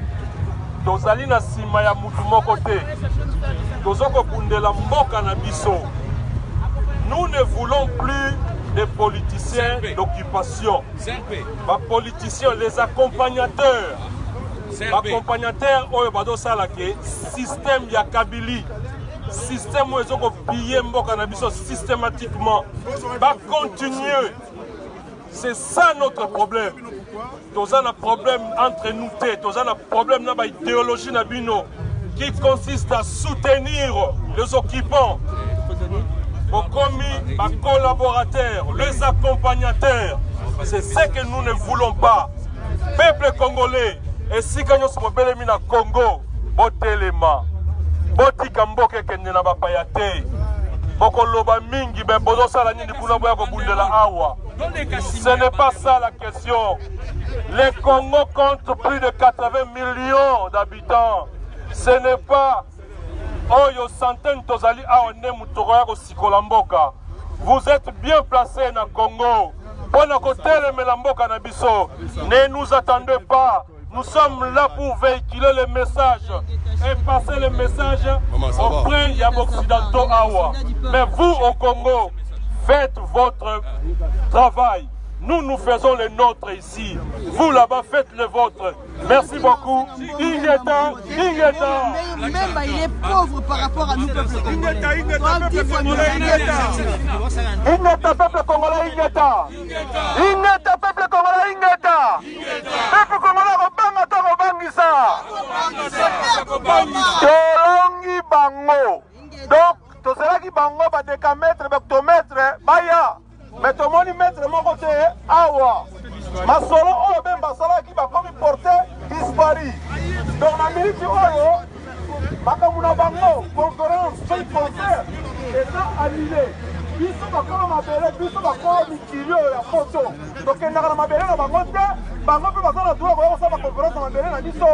tozali na nsima ya mutu moko te tozokokundela mboka na biso. Nous ne voulons plus des politiciens d'occupation. Les politiciens, les accompagnateurs. Accompagnateurs, oyo badosala ke système ya Kabili. Système où ils ont pillé mboka na biso systématiquement. Va continuer. C'est ça notre problème. Tous un problème entre nous, tous un problème dans l'idéologie nabino qui consiste à soutenir les occupants. Commis, les collaborateurs, les accompagnateurs. C'est ce que nous ne voulons pas. Peuple congolais, et si nous sommes na Congo, botelema, botika mboke kende na bapayate, bokoloba mingi ben bodo sala nini kuna boya kobundela awa. Ce n'est pas ça la question. Les Congo comptent plus de 80 millions d'habitants. Ce n'est pas Oyo centaines tozali aone mutoroya ko sikola mboka. Vous êtes bien placés na Congo. Pona ko telemela mboka na biso. Ne nous attendez pas. Nous sommes là pour véhiculer le message et passer le message auprès des Occidentaux awa. Mais vous au Congo, faites votre travail. nous faisons le nôtre ici. Vous là-bas, faites le vôtre. Merci beaucoup. Ingeta. Même il est pauvre par rapport à nous, peuple congolais. Ingeta, peuple congolais, Ingeta. Ingeta, peuple congolais, Ingeta. Peuple congolais, Robangisa. Tolongi bango. Donc, tozelaki bango ba décamètre, hectomètre, baya. Mais tout le monde mettre mon côté, awa. Ma solo, oh, ben, basala qui va comme porter disparu. Donc, la minute, oh, Makamuna bango, concurrence, fait concert, et ça annulé. Biso bakolo mabele, biso bakolo mikilio ya photo. Donc, il y a un mabele na bango te, bango pe basala droit, voyons ça, ma conférence na mabele na biso,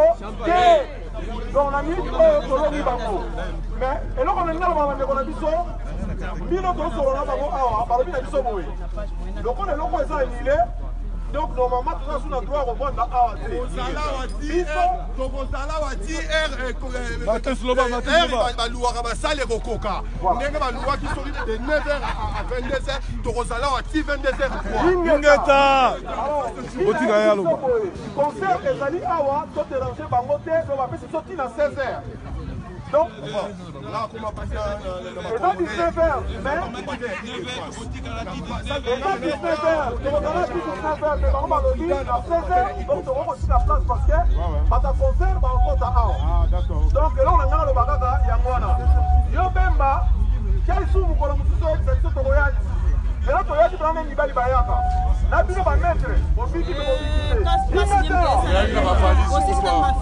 te. Donc, la minute, oh, tolongi bango. Mais, et là, on est là, on a biso, bino to solo na bango awa balobi na biso boye loko na loko eza annulé donc normalement toza sous na droit kovanda awa te tokozala wati baluwaka basale ekokoka ndenge baluwaki soki de 9h à 22h tokozala wati 22h ingeta botika ya loba concert ezali awa to déranger bango te to bapesi soti na 16h. Donc, là, on va passer à la 19h, mais... Donc, là, on a le bagage, il y a moi. Yo Bemba, quel sou vous connaissez ce que vous avez? Mais là, tu as dit que tu as dit que tu as dit que tu as mettre.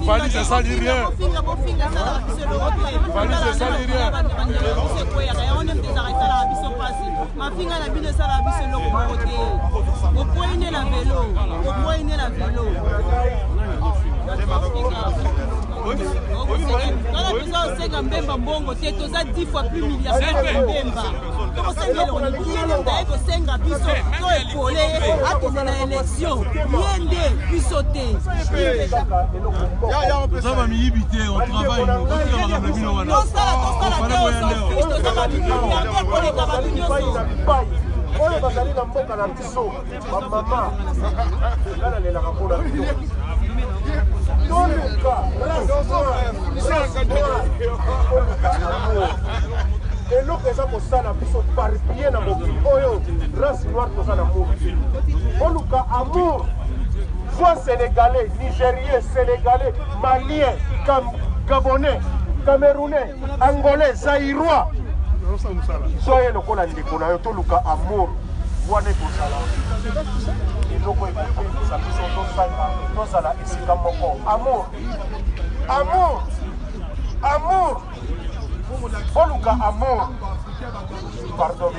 Fali, ça sali rien. Fali, ça sali rien. Ma fille a bien de ça la bise le au point la vélo, au point la vélo. Dans la maison, on sait que Mbemba Mbongo, c'est 10 fois plus milliardaire que Mbemba. On sait que Senga Bisso, to épaulé, à la élection, Yende, Bissoté. Ça va m'yibiter, on travaille. Non, ça va oyo bazali na mboka na biso bamama elalelaka mpona bino toluka eloko eza kosala biso parpille na mokili oyo race noire toza na mokili oluka amour soit sénégalais, nigérien, sénégalais, malien, gabonais, camerounais, angolais, zaïrois. Soyez le cola de Kona, Toluka amour, voyez pour ça. Et donc, ça nous a ici comme amour, amour, amour, Toluka amour. Pardon,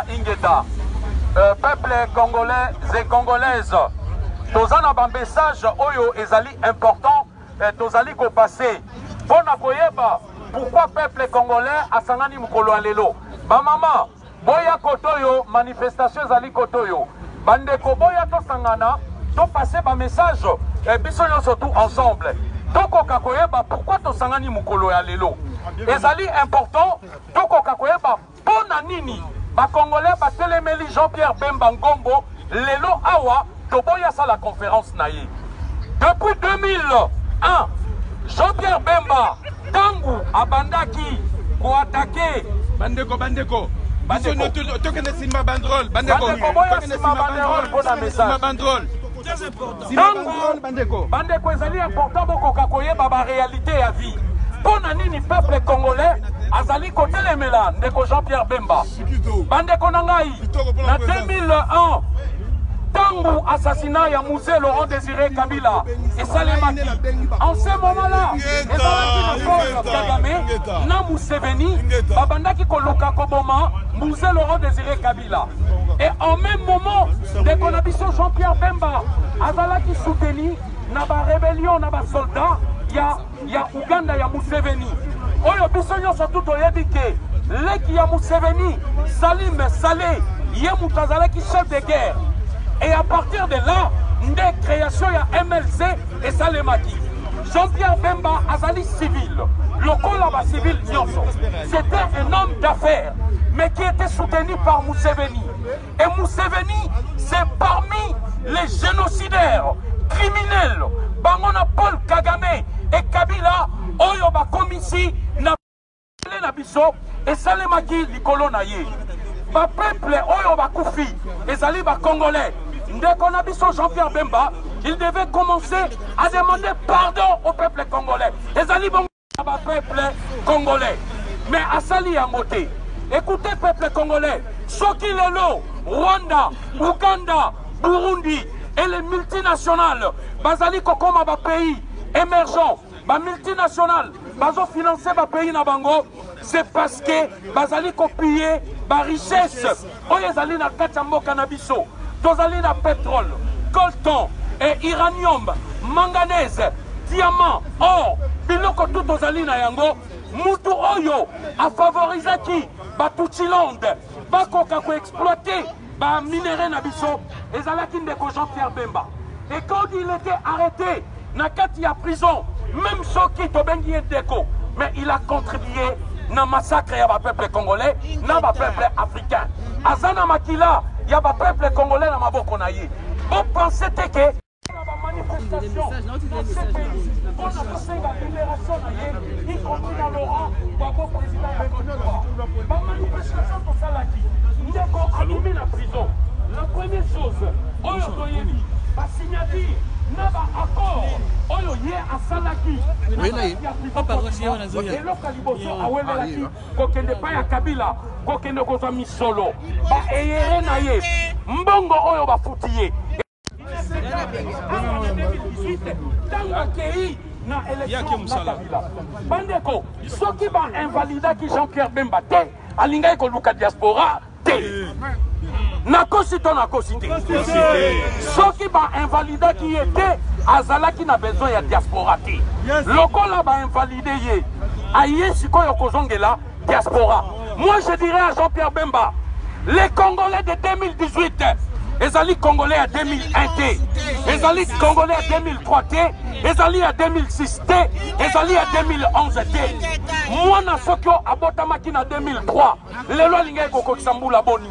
Ingeta. Peuple congolais et congolaises, tous un message oyo ezali important. Tozali ko passé pona koyeba pourquoi peuple congolais a sangani mukolo alelo ba mama boya kotoyo manifestation zali kotoyo bandeko boya to sangana to passer ba message biso surtout ensemble tokoka koyeba pourquoi to sangani mukolo alelo ezali important tokoka koyeba pona nini ba congolais ba telemeli Jean-Pierre Bemba Ngombo lelo awa to boya sa la conférence naye depuis 2001 Jean-Pierre Bemba tangu abandaki ko attaquer bandeko tokene sima bandrol bandeko sima bandrol bona message bandrol bandeko ezali important bokoka koyeba ba réalité ya vie pona nini peuple congolais azali kotelemela ndeko Jean-Pierre Bemba bandeko na ngai na 2001 Tangu assassinat ya Moussé Laurent Désiré Kabila et Salemaki. En ce moment-là, Kagame, na Museveni, Babandaki Koloka Koboma, Moussé Laurent Désiré Kabila. Et en même moment, dès qu'on a vu Jean-Pierre Bemba, Azalaki soutenu, na ba rébellion, na ba soldat, ya Uganda ya Museveni. Oyo bisonyo surtout oyebike, leki ya Museveni, Salim Saleh, ye Moutazalaki chef de guerre. Et à partir de là, des créations, il y a MLC et Salemaki. Jean-Pierre Bemba, Azali civil. lokola ba civil nyonso. C'était un homme d'affaires, mais qui était soutenu par Museveni. Et Museveni, c'est parmi les génocidaires, criminels, bangona Paul Kagame et Kabila, oyo ba komisi na biso et salemaki likolo na ye. Ba peuple oyo ba kufi, ezali ba Congolais. Ndeko na biso Jean-Pierre Bemba, il devait commencer à demander pardon au peuple congolais. Ezali bon ba peuple congolais. Mais asali yangote. Écoutez peuple congolais, Soki Lelo, Rwanda, Ouganda, Burundi et les multinationales, bazali kokoma ba pays émergents, ba multinationales, bazo financer ba pays na bango, c'est parce que bazali copier ba richesse. Oyezali na katambo cannabiso, tozali na pétrole, coltan et uranium, manganèse, diamant, or, biloko tout tozali na yango. Mutu oyo a favorisé qui Batouchilande, Bakoka ko exploiter ba minéraux na biso, ezalaki ndeko Jean-Pierre Bemba. Et quand il était arrêté, na kati ya prison, même Soki Tobengi Ndeko, mais il a contribué na massacre ya ba peuple congolais, na ba peuple africain. Azana Makila, ya ba peuple congolais na maboko na ye. Vous pensez que la manifestation dans ce pays, on a passé la libération y compris dans le rang du président de la Côte d'Ivoire. La manifestation pour Salaki, Ndeko a mis la prison. La première chose, Oyo Doyebi, la signature, Naba accord, Oyo Ye à Salaki. Et l'Okaliboso a Welelaki, Kokende Paya Kabila, Kokende Kozami Solo, Ba Eyere Naye, Mbongo Oyo Bafutiye. Bandeko, ceux qui va invalider qui Jean-Pierre Bemba te, alinga ko luka diaspora te. Nakosi to nakosi te. Ceux qui va invalider qui était azala qui n'a besoin de diaspora te. Lokola va invalider ye. Aye sikoyo kozongela diaspora. Moi je dirais à Jean-Pierre Bemba, les Congolais de 2018 Ezali Congolais à 2001 T, Ezali Congolais à 2003 T, Ezali à 2006 T, Ezali à 2011 T. Moi na Sokyo abotamaki na 2003. Lelo linga koko Sambula boni.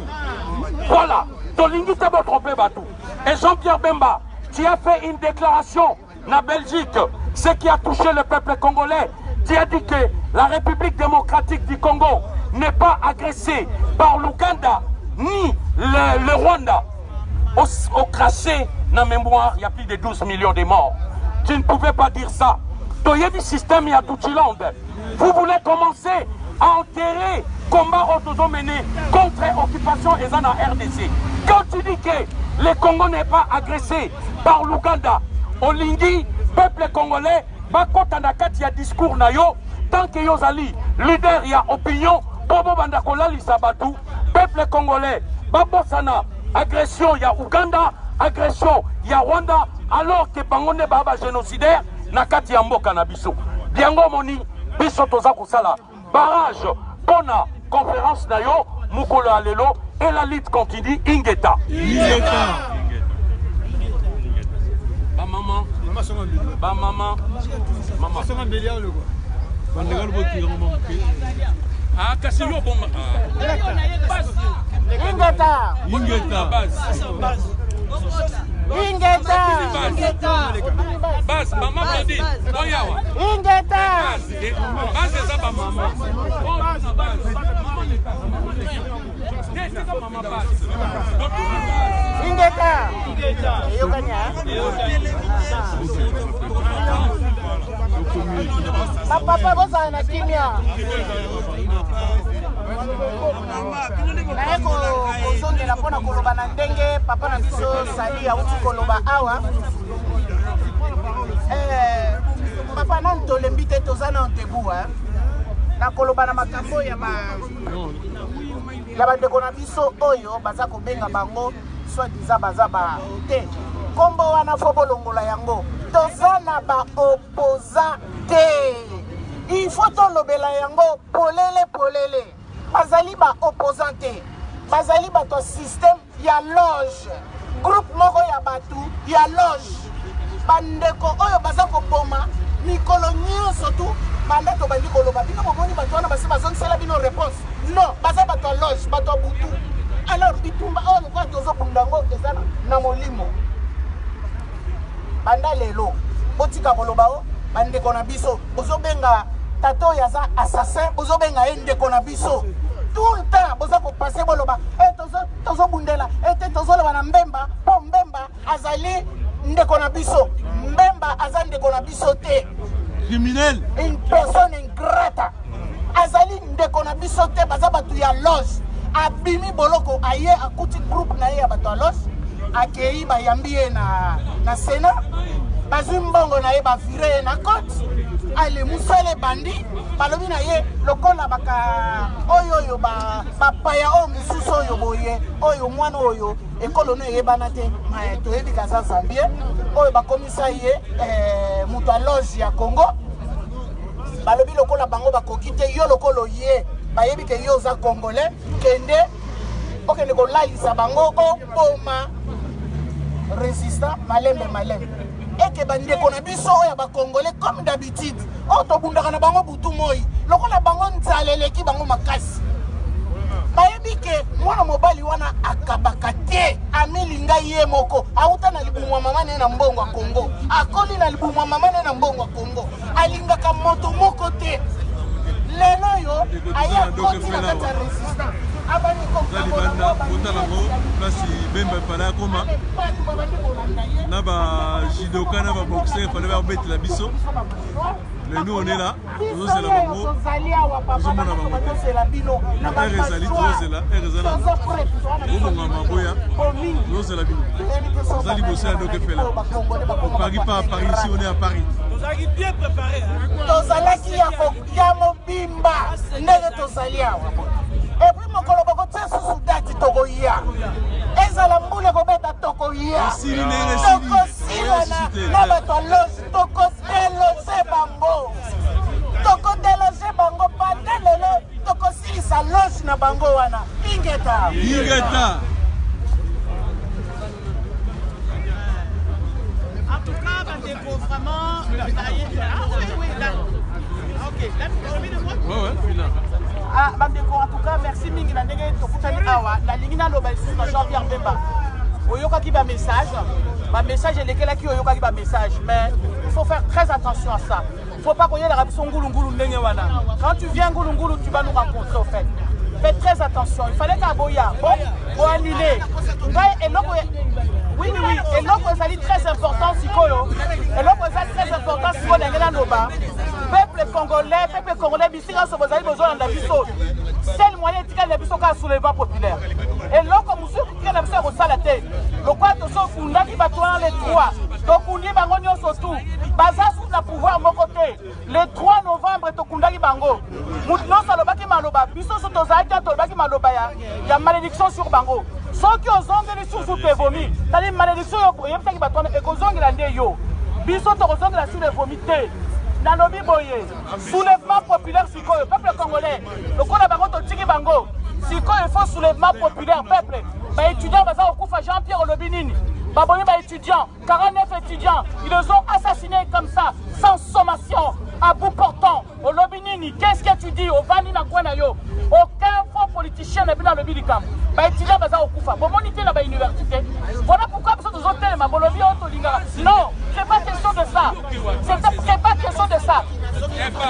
Voilà, tolingi te bo tromper batou. Et Jean-Pierre Bemba, tu as fait une déclaration na Belgique, ce qui a touché le peuple congolais. Tu as dit que la République démocratique du Congo n'est pas agressée par l'Ouganda ni le Rwanda. Au craché, dans la mémoire, il y a plus de 12 millions de morts. Tu ne pouvais pas dire ça. Il y a du système, il y a tout le monde. Vous voulez commencer à enterrer combat autour mené contre l'occupation et en RDC. Quand tu dis que le Congo n'est pas agressé par l'Ouganda, Olingi, peuple congolais, il y a discours, tant que Yozali, leader, il y a opinion, Bobo Bandakola, Lissabatou, peuple congolais, Babosana. Agression, il y a Ouganda, agression, il y a Rwanda, alors que Bangonde Baba génocidaire, Nakati Yambo Kanabiso. Biango Moni, Biso Toza Kusala, barrage, Pona, conférence Nayo, Mukolo Alelo, et la lutte continue, Ingeta. Ba maman, ba maman, maman. Ah, Kassillo, bon. Ingeta. Ingeta. Ingeta. Bas, maman Blondine. Oyawa. Ingeta. Bas, c'est ça, maman. Ingeta. Yokanya. Papa bosa na kimia. Naye kozongela mpona koloba na ndenge papa na biso sali auti koloba awa. Papa nani tolembi te toza na ntebu na koloba na makambo ya bandeko na biso oyo baza kobenga bango soi-disant baza ba te. Kombo wana fo bolongola yango toza na ba-opposant te. Il faut tolobela yango polele. Bazali ba-opposant te. Bazali bato système ya loge. Groupe moko ya batu ya loge. Bandeko oyo baza koboma mikolo nyonso tu banda tobandi koloba bino bomoni bato wana basi bazongisela bino réponse non baza bato ya loge bato ya butu alors bitumba oyo lokola tozobunda yango eza na molimo banda lelo botika koloba o bandeko na biso bozobenga tata oyo aza assassin bozobenga ye ndeko na biso tout le temps boza kopase boloba tozobundela ete tozoloba na mbemba mpo mbemba azali ndeko na biso mbemba aza ndeko na biso te criminel une personne ingrata azali ndeko na biso te baza bato ya loge abimi boloko aye akuti groupe na ye ya bato ya loge akei bayambi ye na Sénat bazwi mbongo na ye bavire ye na cote ale musale bandi balobi na ye lokola baka oyo bapaya oyo misusu oyo boye oyo mwana oyo ekolo no eyebana te toyebi kaza zambie oyo bakomisa ye moto ya loge ya Congo balobi lokola bango bakoki te yo lokolo ye bayebi ke yo oza congolais kende okende kolalisa bango oboma résistant malembe eke bandeko na biso oyo bakongolais comme d'habitude oyo tobundaka na bango butu moi lokola bango nzala eleki bango makasi bayebi ke mwana mobali wana akabaka te amilinga ye moko auta na libumwa mama ne na mbongo ya Congo akoli na libumwa mama ne na mbongo ya Congo alingaka moto moko te lelo yo aya koti na kata resistant Zalibanda, Botalango, place Bemba Pala Koma, Naba Jidoka, Naba Boxer, fallait avoir bête la biso. Mais nous on est là, nous c'est la bango, nous sommes en bango. La Zali, nous c'est là, nous c'est la bino. Zali bossé à Dokefela. On parie pas à Paris, ici on est à Paris. Nous avons bien préparé. Tozalaki ya mobimba, nele tozalia. Et puis mon coloboko tsusu dati tokoya. Ezala mbule kobeta tokoya. Tokosila na bato loge tokodeloge bango. Tokodeloge bango padelelo tokosilisa loge na bango wana. Ingeta. En tout cas, bandeko vraiment. Ah oui, d'accord. Ok, là tu as envie de moi? Ouais, ah, bandeko, en tout cas, merci mingi na ndenge tokutani awa. La lingina loba ici na Jean-Pierre Bemba. Oyoka ki ba message elekela ki oyoka ki ba message, mais il faut faire très attention à ça. Il faut pas qu'on y ait la rapison ngulu ndenge wana. Quand tu viens ngulu tu vas nous rencontrer au fait. Faites très attention. Il fallait qu'Aboya, pour annuler. Oui, et l'autre est très important, Sikolo. Et l'autre est très important, Sikolo, Nangela. Peuple congolais, Bissira, Sobozali, besoin d'un biseau. C'est le moyen de tirer les bisous qu'à soulèvement populaire. Et l'autre, monsieur, qui a la biseau au salaté. Le quoi, tout ça, on a qui va tourner les trois. Donc, on y va gagner surtout. Baza sous la pouvoir, mon côté. Le 3 novembre, Tokundaki Bango. Moutnon, Salobaki Maloba. Biseau, Sotozaki, Tolbaki Maloba. Il y a malédiction sur Bango. Ceux qui ont zongé sur sous tes vomis, c'est-à-dire malédiction, il y a qui va tourner et qu'on zongue la néo. Biseau, Tozongue la sur les vomités. Nanobi Boye, soulèvement populaire, Siko, le peuple congolais. Le coup de Bango, Tiki Bango. Siko, il faut soulèvement populaire, peuple. Bah, étudiants, Baza Okoufa, Jean-Pierre Olobinini. Baboni, bah, étudiants, 49 étudiants. Ils les ont assassinés comme ça, sans sommation, à bout portant. Olobinini, qu'est-ce que tu dis? Au Vani Nakwanayo. Aucun faux politicien n'est venu dans le Bidikam. Bah, étudiants, Baza Okoufa. Bon, monité là-bas, université. Voilà pourquoi nous sommes tous les Mabolobi, Otolinga. Non, c'est pas question de ça. C'est pas question de ça.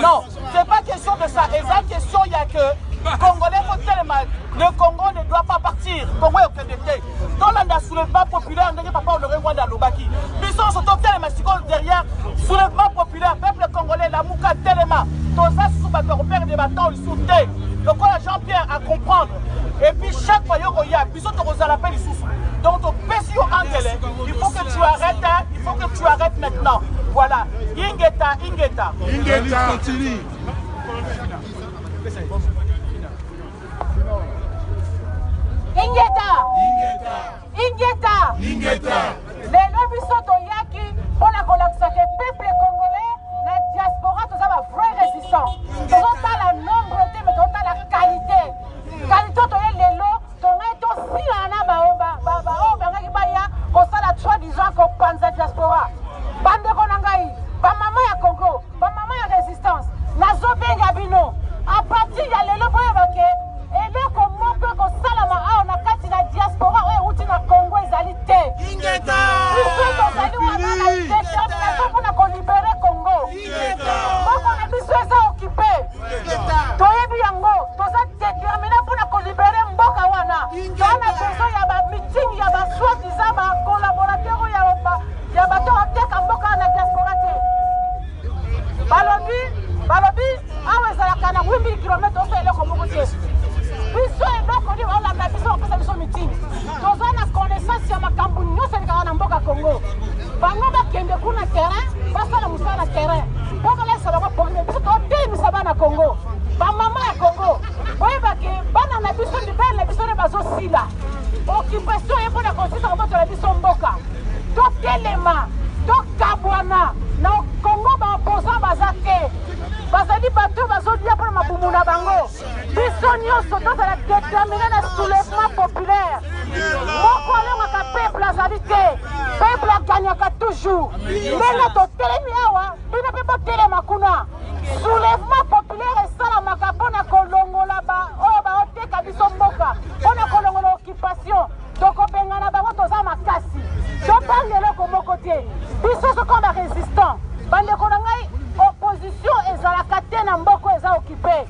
Non, c'est pas question de ça. Et la question, il y a que Congolais faut tellement. Le Congo ne doit pas partir. Congo est au Kédété. Dans le soulèvement populaire, on ne peut pas le revoir dans l'Obaki. Nous sommes surtout tellement derrière. Soulèvement populaire, peuple congolais, la Mouka tellement. Tous ça, sous bateau, repère des bâtons, ils sont té. Donc, on a Jean-Pierre à comprendre. Et puis, chaque fois, il y a, puis, on a l'appel, ils sont. Donc, au PSIO Angele, il faut que tu arrêtes, il faut que tu arrêtes maintenant. Voilà. Ingeta. Continue. Ingeta. Lelo biso toyaki mpona kolakisa ke peuple congolais na diaspora toza ba vrai résistant. Tozotala nombre te mais tozotala qualité. Qualité toye lelo tongai tosila na baoyo bangaki baya kosala soi-disant kopanza diaspora. Bandeko na ngai bamama ya Congo biso tozali wana na détermination mpona kolibere Congo. Moko na biso eza occupé, toyebi yango toza déterminé mpona kolibere mboka wana. Toza na besoin ya bamiting ya basoi-disant bacolaborateur ya bato oteka mboka na diaspora te. Balobi awa ezalaka na 8000 km osa eloko moko te. Biso eloko nini baolanda biso bapesa biso miting. Toza na connaissance ya makambo nyonso elikaka na mboka Congo. Bango bakende kuna terrain basala mosala na terrain mpo balesa bango probleme. Biso totelemisa bana Congo, bamama ya Congo boyebake bana na biso libele na biso nde bazosila occupation ye mpona konsisa kobotola biso mboka. Totelema tokabwana na Congo baopposant baza te, bazali bato bazolia mpona mabumu na bango. Biso nyonso tozala déterminé na soulèvement populaire. Moko alongaka peuple azali te, peuple aganyaka toujours. Ndenge totelemi awa bino mpe botelema kuna. Soulèvement populaire esalamaka mpona kolongola oyo baoteka biso mboka, mpona kolongola occupation. Tokobengana bango toza makasi, tobanga eloko moko te. Biso soko barésistant bandeko na ngai, opposition ezalaka te na mboko eza occupé.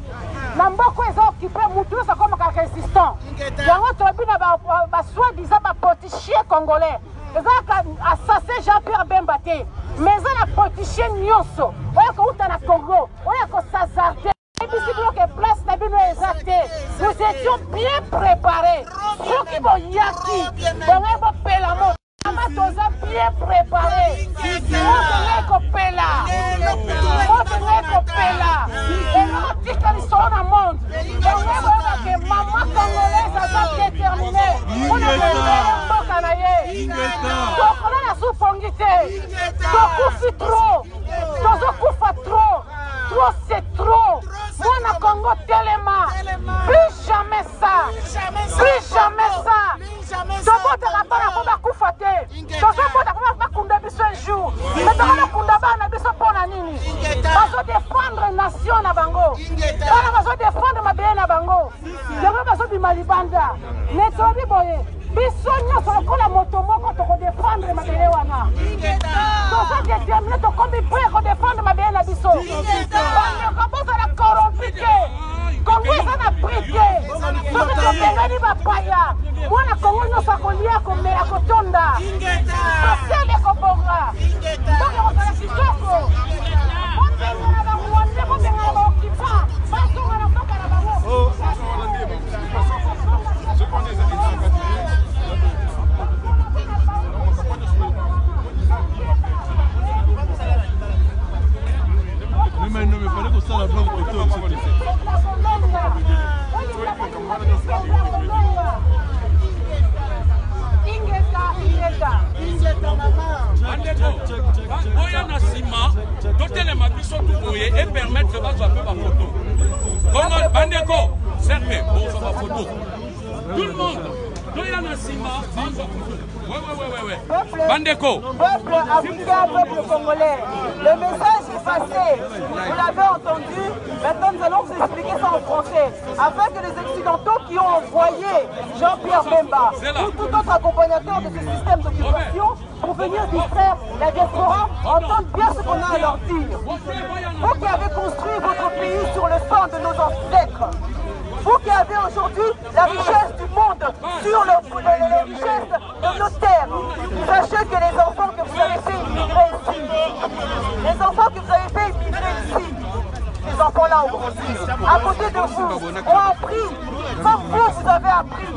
Na mboko eza occupé mutu nyonso akomaka résistant. Yango toyebi na basoi-disant bapoliticien congolais ezalaka assassin Jean-Pierre Bemba te, mais eza na politicien nyonso oyo kouta na Congo oyo kosazarde ebisi biloke place na bino eza te. Nous étions bien préparés. Soki boyaki bongai bopela moto toza bien préparé. Obengai kopela elotika lisolo na monde. Bongai boyebake mama congolaise aza déterminé mpona kolibere mboka na ye. Tokolo na supongi te, tokufi trop, tozokufa trop. Trop c'est trop. Mwana Congo telema, plus jamais ça, plus jamais ça. Tobotaka bana mpo bakufa te, tozobota mpo bakunda biso un jour. Mais tokona kunda bana biso mpona nini? Bazodefendre nation na bango, bana bazodefendre mabele na bango, yango bazobima libanda. Mais toyebi boye biso nyonso lokola moto moko tokodefendre mabele wana. Toza déterminé tokomi prêt kodefendre mabele na biso. Bozala corrompu te, Congo eza na prix te. Soki tobengani bapaya mwana Congo nyonso akolia komela kotonda, sociale ekobonga. Soki kozala kitoko bobengana bangwande, bobengana baoccupant bazonga na mboka na bango. Mais non, mais fallait qu'on s'en la blanc plutôt. Oya na sima totelema biso tuboye et permettre bazwa pe ba photo. Kongo bandeko serve pour ba photo. Tout le monde oya na sima bazwa photo. Ouais. Bandeko. Peuple africain, peuple congolais, le message est passé. Vous l'avez entendu. Maintenant, nous allons vous expliquer ça en français. Afin que les Occidentaux qui ont envoyé Jean-Pierre Bemba ou tout autre accompagnateur de ce système d'occupation pour venir distraire la diaspora entendent bien ce qu'on a à leur dire. Vous qui avez construit votre pays sur le sang de nos ancêtres, vous qui avez aujourd'hui la richesse du monde sur les richesses de nos terres, sachez que les enfants que vous avez fait immigrer ici, les enfants que vous avez fait immigrer ici, ces enfants-là ont grandi. À côté de vous, ont appris, comme vous avez appris.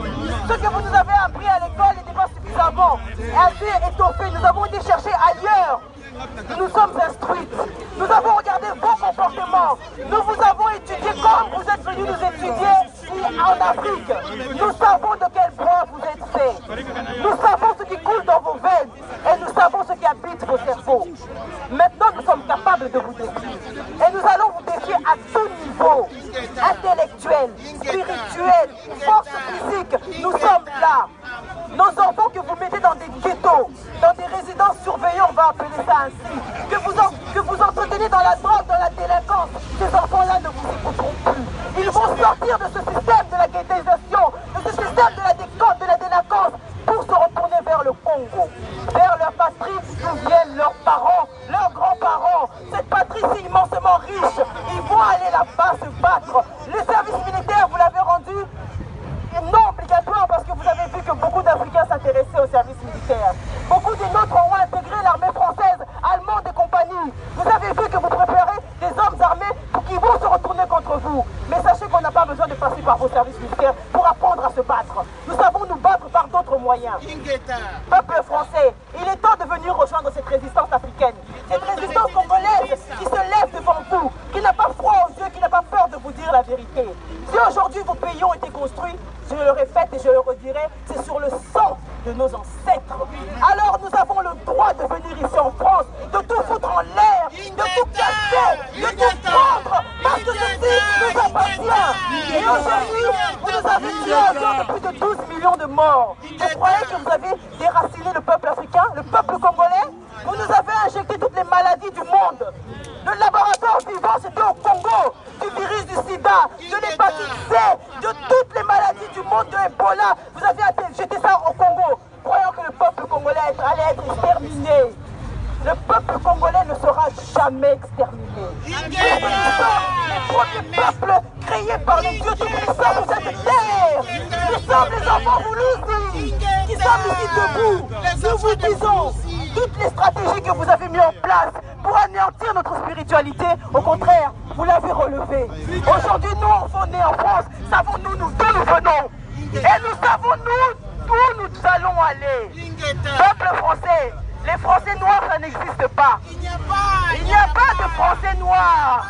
Ce que vous nous avez appris à l'école n'était pas suffisamment assez étoffé. Nous avons été chercher ailleurs. Nous sommes instruites. Nous avons regardé vos comportements. Nous vous avons étudié comme vous êtes venus nous étudier en Afrique. Nous savons de quel bois vous êtes faits. Nous savons ce qui coule dans vos veines. Et nous savons ce qui habite vos cerveaux. Maintenant, nous sommes capables de vous défier. Et nous allons vous défier à tout niveau. Intellectuel, spirituel, force physique. Nous sommes là. Nos enfants que vous mettez dans des ghettos, dans des résidences surveillées, on va appeler ça ainsi, que vous entretenez dans la drogue, dans la délinquance, ces enfants-là ne vous écouteront plus. Ils vont sortir de ce système de la ghettoisation, de ce système de la délinquance pour se retourner vers le Congo. vers leur patrie d'où viennent leurs parents, leurs grands-parents. Cette patrie si immensément riche, ils vont aller là-bas se battre. Le service militaire, vous l'avez rendu non obligatoire parce que vous avez vu que beaucoup d'Africains s'intéressaient au service militaire. Beaucoup de nôtres ont intégré l'armée française, allemande et compagnie. Vous avez vu que vous préparez des hommes armés qui vont se retourner contre vous. Mais sachez qu'on n'a pas besoin de passer par vos services militaires pour apprendre à se battre. Nous savons nous battre par d'autres moyens. Peuple français, il est temps de venir rejoindre cette résistance africaine. Cette résistance congolaise qui se lève devant vous, qui n'a pas froid aux yeux, qui n'a pas peur de vous dire la vérité. Si aujourd'hui vos pays ont été construits, je le répète et je le redirai, c'est sur le sang de nos ancêtres. Alors nous avons le droit de venir ici en France, de tout foutre en l'air, de tout casser, de tout prendre, parce que ceci nous appartient. Et aujourd'hui, vous nous avez tué encore de plus de 12 millions de morts. Vous croyez que vous avez déraciné le peuple africain, le peuple congolais? Vous nous avez injecté toutes les maladies du monde. Le laboratoire vivant, c'était au Congo, du virus du sida, de l'hépatite C, de toutes les maladies du monde, de Ebola. Vous avez jeté ça au Congo, croyant que le peuple congolais allait être exterminé. Le peuple congolais ne sera jamais exterminé. Nous sommes les premiers peuples créés par le Dieu Tout-Puissant sur cette terre. Nous sommes les enfants Moulouzi qui sommes ici debout. Nous vous disons, toutes les stratégies que vous avez mises en place pour anéantir notre spiritualité, au contraire, vous l'avez relevée. Aujourd'hui, nous, enfants nés en France, savons-nous d'où nous venons. Et nous savons, nous, d'où nous allons aller. Peuple français, les Français noirs, ça n'existe pas. Il n'y a pas de Français noirs.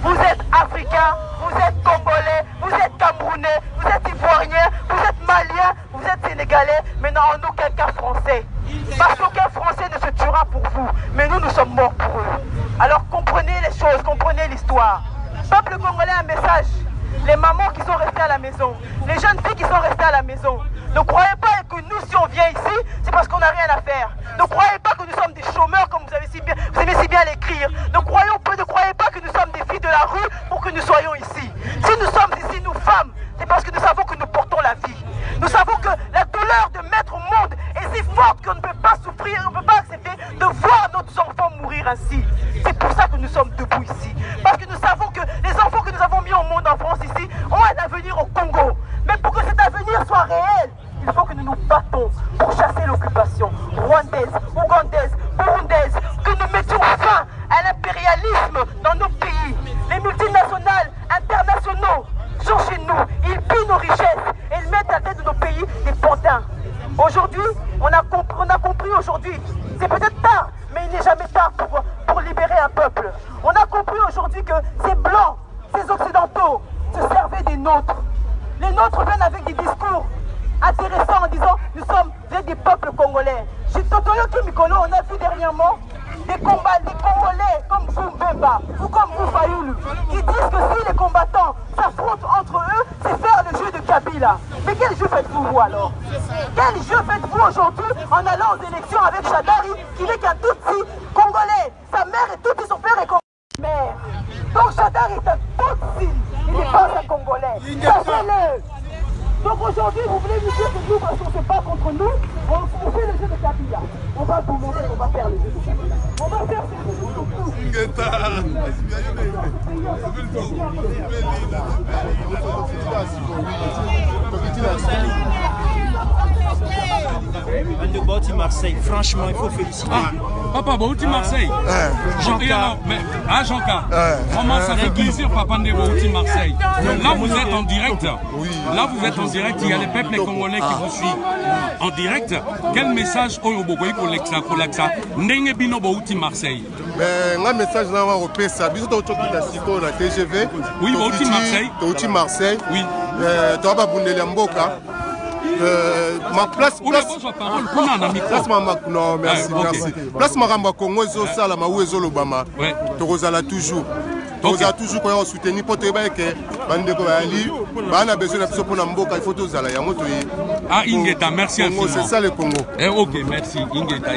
Vous êtes Africains, vous êtes Congolais, vous êtes Camerounais, vous êtes Ivoiriens, vous êtes Maliens, vous êtes Sénégalais, mais non, en aucun cas Français. Parce qu'aucun Français ne se tuera pour vous, mais nous, nous sommes morts pour eux. Alors comprenez les choses, comprenez l'histoire. Peuple congolais, un message. Les mamans qui sont restées à la maison, les jeunes filles qui sont restées à la maison, ne croyez pas que nous, si on vient ici, c'est parce qu'on n'a rien à faire. Ne croyez pas que nous sommes des chômeurs, comme vous aimez si bien l'écrire. Ne croyez pas que nous sommes des filles de la rue pour que nous soyons ici. Si nous sommes ici, nous femmes, c'est parce que nous savons que nous portons la vie. Nous savons que la douleur de mettre au monde est si forte qu'on ne peut pas souffrir, on ne peut pas accepter de voir notre enfant mourir ainsi. C'est pour ça que nous sommes debout ici. Parce que nous savons que les enfants que nous avons mis au monde en France ici ont un avenir au Congo. Mais pour que cet avenir soit réel, il faut que nous nous battons pour chasser l'occupation rwandaise, ougandaise, burundaise, que nous mettions fin à l'impérialisme dans nos pays. Les multinationales, internationaux sont chez nous, ils pillent nos richesses et ils mettent à la tête de nos pays des pantins. Aujourd'hui, on a compris aujourd'hui, c'est peut-être tard, mais il n'est jamais tard pour libérer un peuple. On a compris aujourd'hui que ces blancs, ces occidentaux se servaient des nôtres. Les nôtres viennent avec des discours intéressants en disant nous sommes des peuples congolais. Chez Totoyoki Mikolo, on a vu dernièrement des Congolais comme Bumba ou comme Boufayoulou qui disent que si les combattants s'affrontent entre eux, c'est faire le jeu de Kabila. Mais quel jeu faites-vous vous alors? Quel jeu faites-vous aujourd'hui en allant aux élections avec Chadari qui n'est qu'un Tutsi congolais? Sa mère est Tutsi, son père est congolais. Donc Chadari est un Tutsi, il n'est pas un Congolais. Sachez-le. Donc aujourd'hui, vous voulez nous dire que nous, parce qu'on ne se bat contre nous, on fait le jeu de Kabila. On va vous montrer qu'on va faire le jeu de Kabila. On va faire ce jeu de de Bauti Marseille, franchement, il faut féliciter. Papa, Bauti Marseille. Jean-Ka. Vraiment, ça fait plaisir, Papa de Bauti Marseille. Là, vous êtes en direct. Là, vous êtes en direct. Il y a les peuples congolais qui vous suivent en direct. Quel message au Yobogoy Koleksa Kolaksa Ndenge Bino Bauti Marseille? Un message là, on repère ça. Bisous au Tokyo la TGV. Oui, Bauti Marseille. Bauti Marseille. Oui. Tu vas Bundele Mboka. Ma place non merci merci place Maramba Congo ezosala maou ezolobama tokozala toujours qu'on soutenir pour te que bandeko bali bana besoin na biso pona mboka il faut tozala yango to ah Ingeta merci infiniment c'est ça le Congo ok merci Ingeta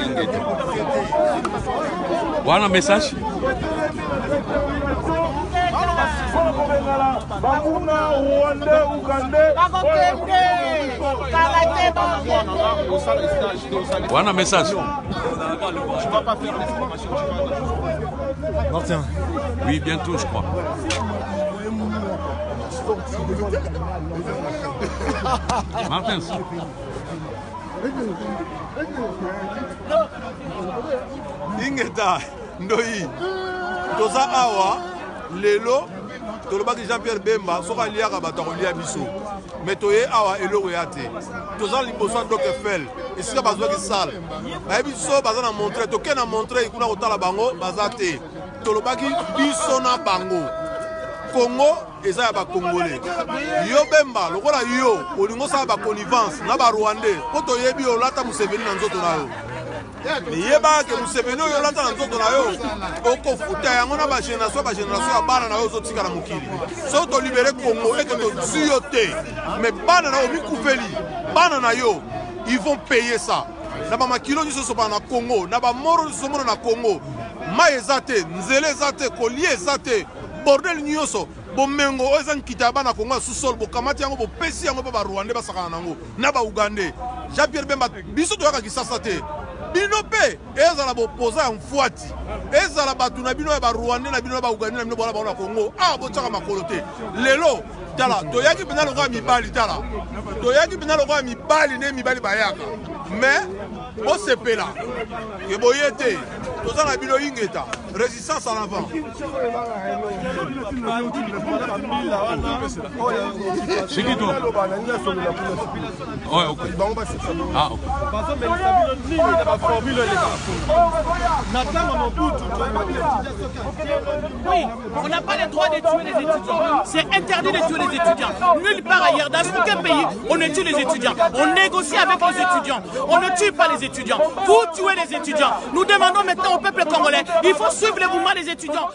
voilà un message Voilà un message. Tu vas pas faire des formations. Martin. Oui, bientôt, je crois. Martin. Ingeta Ndoi toza awa lelo tolobaki Jean-Pierre Bemba soka liaka bato kolia biso mais toye awa eloko ya te toza liboso ya Doc Eiffel esika bazwaki sale bayebi biso baza na montre toke na montre kuna kotala bango baza te tolobaki biso na bango Congo eza ya bakongole yo Bemba lokola yo olingo osala baconnivence na barwandais mpo toyebi olata Museveni na nzoto na yo yebake Museveni oyo olata na nzoto na yo okofuta yango na bagénération ya bana na yo ozotika na mokili so tolibere Congo eke tozwi yo te mais bana na yo mikufeli bana na yo ils vont payer ça na bamakilo nyonso sopa na Congo na bamoro nyonso mona na Congo mai eza te nzela eza te kolia eza te bordel nyonso bomengo oyo eza nkita ya bana Congo ya susol bokamati yango bopesi yango mpe barwandais basakana nango na baugandais Jean-Pierre Bemba biso toyaka kisasa te bino mpe ezala bopoza ya mfwati ezala bato na bino ya barwandais na bino ya baugandais na bino bona bango na Congo awa botyaka makolo te lelo tala toyaki mpena lokola mibali tala toyaki mpena lokola mibali ne mibali bayaka mais osepela ke boye te toza na bino Ingeta résistance en avant c'est qui toi? Ouais, ok. Ah, ok. Oui, on n'a pas le droit de tuer les étudiants. C'est interdit de tuer les étudiants. Nulle part ailleurs, dans aucun pays, on ne tue les étudiants. On négocie avec les étudiants. On ne tue pas les étudiants. Vous tuez les étudiants. Nous demandons maintenant au peuple congolais, il faut suivre le mouvement des étudiants.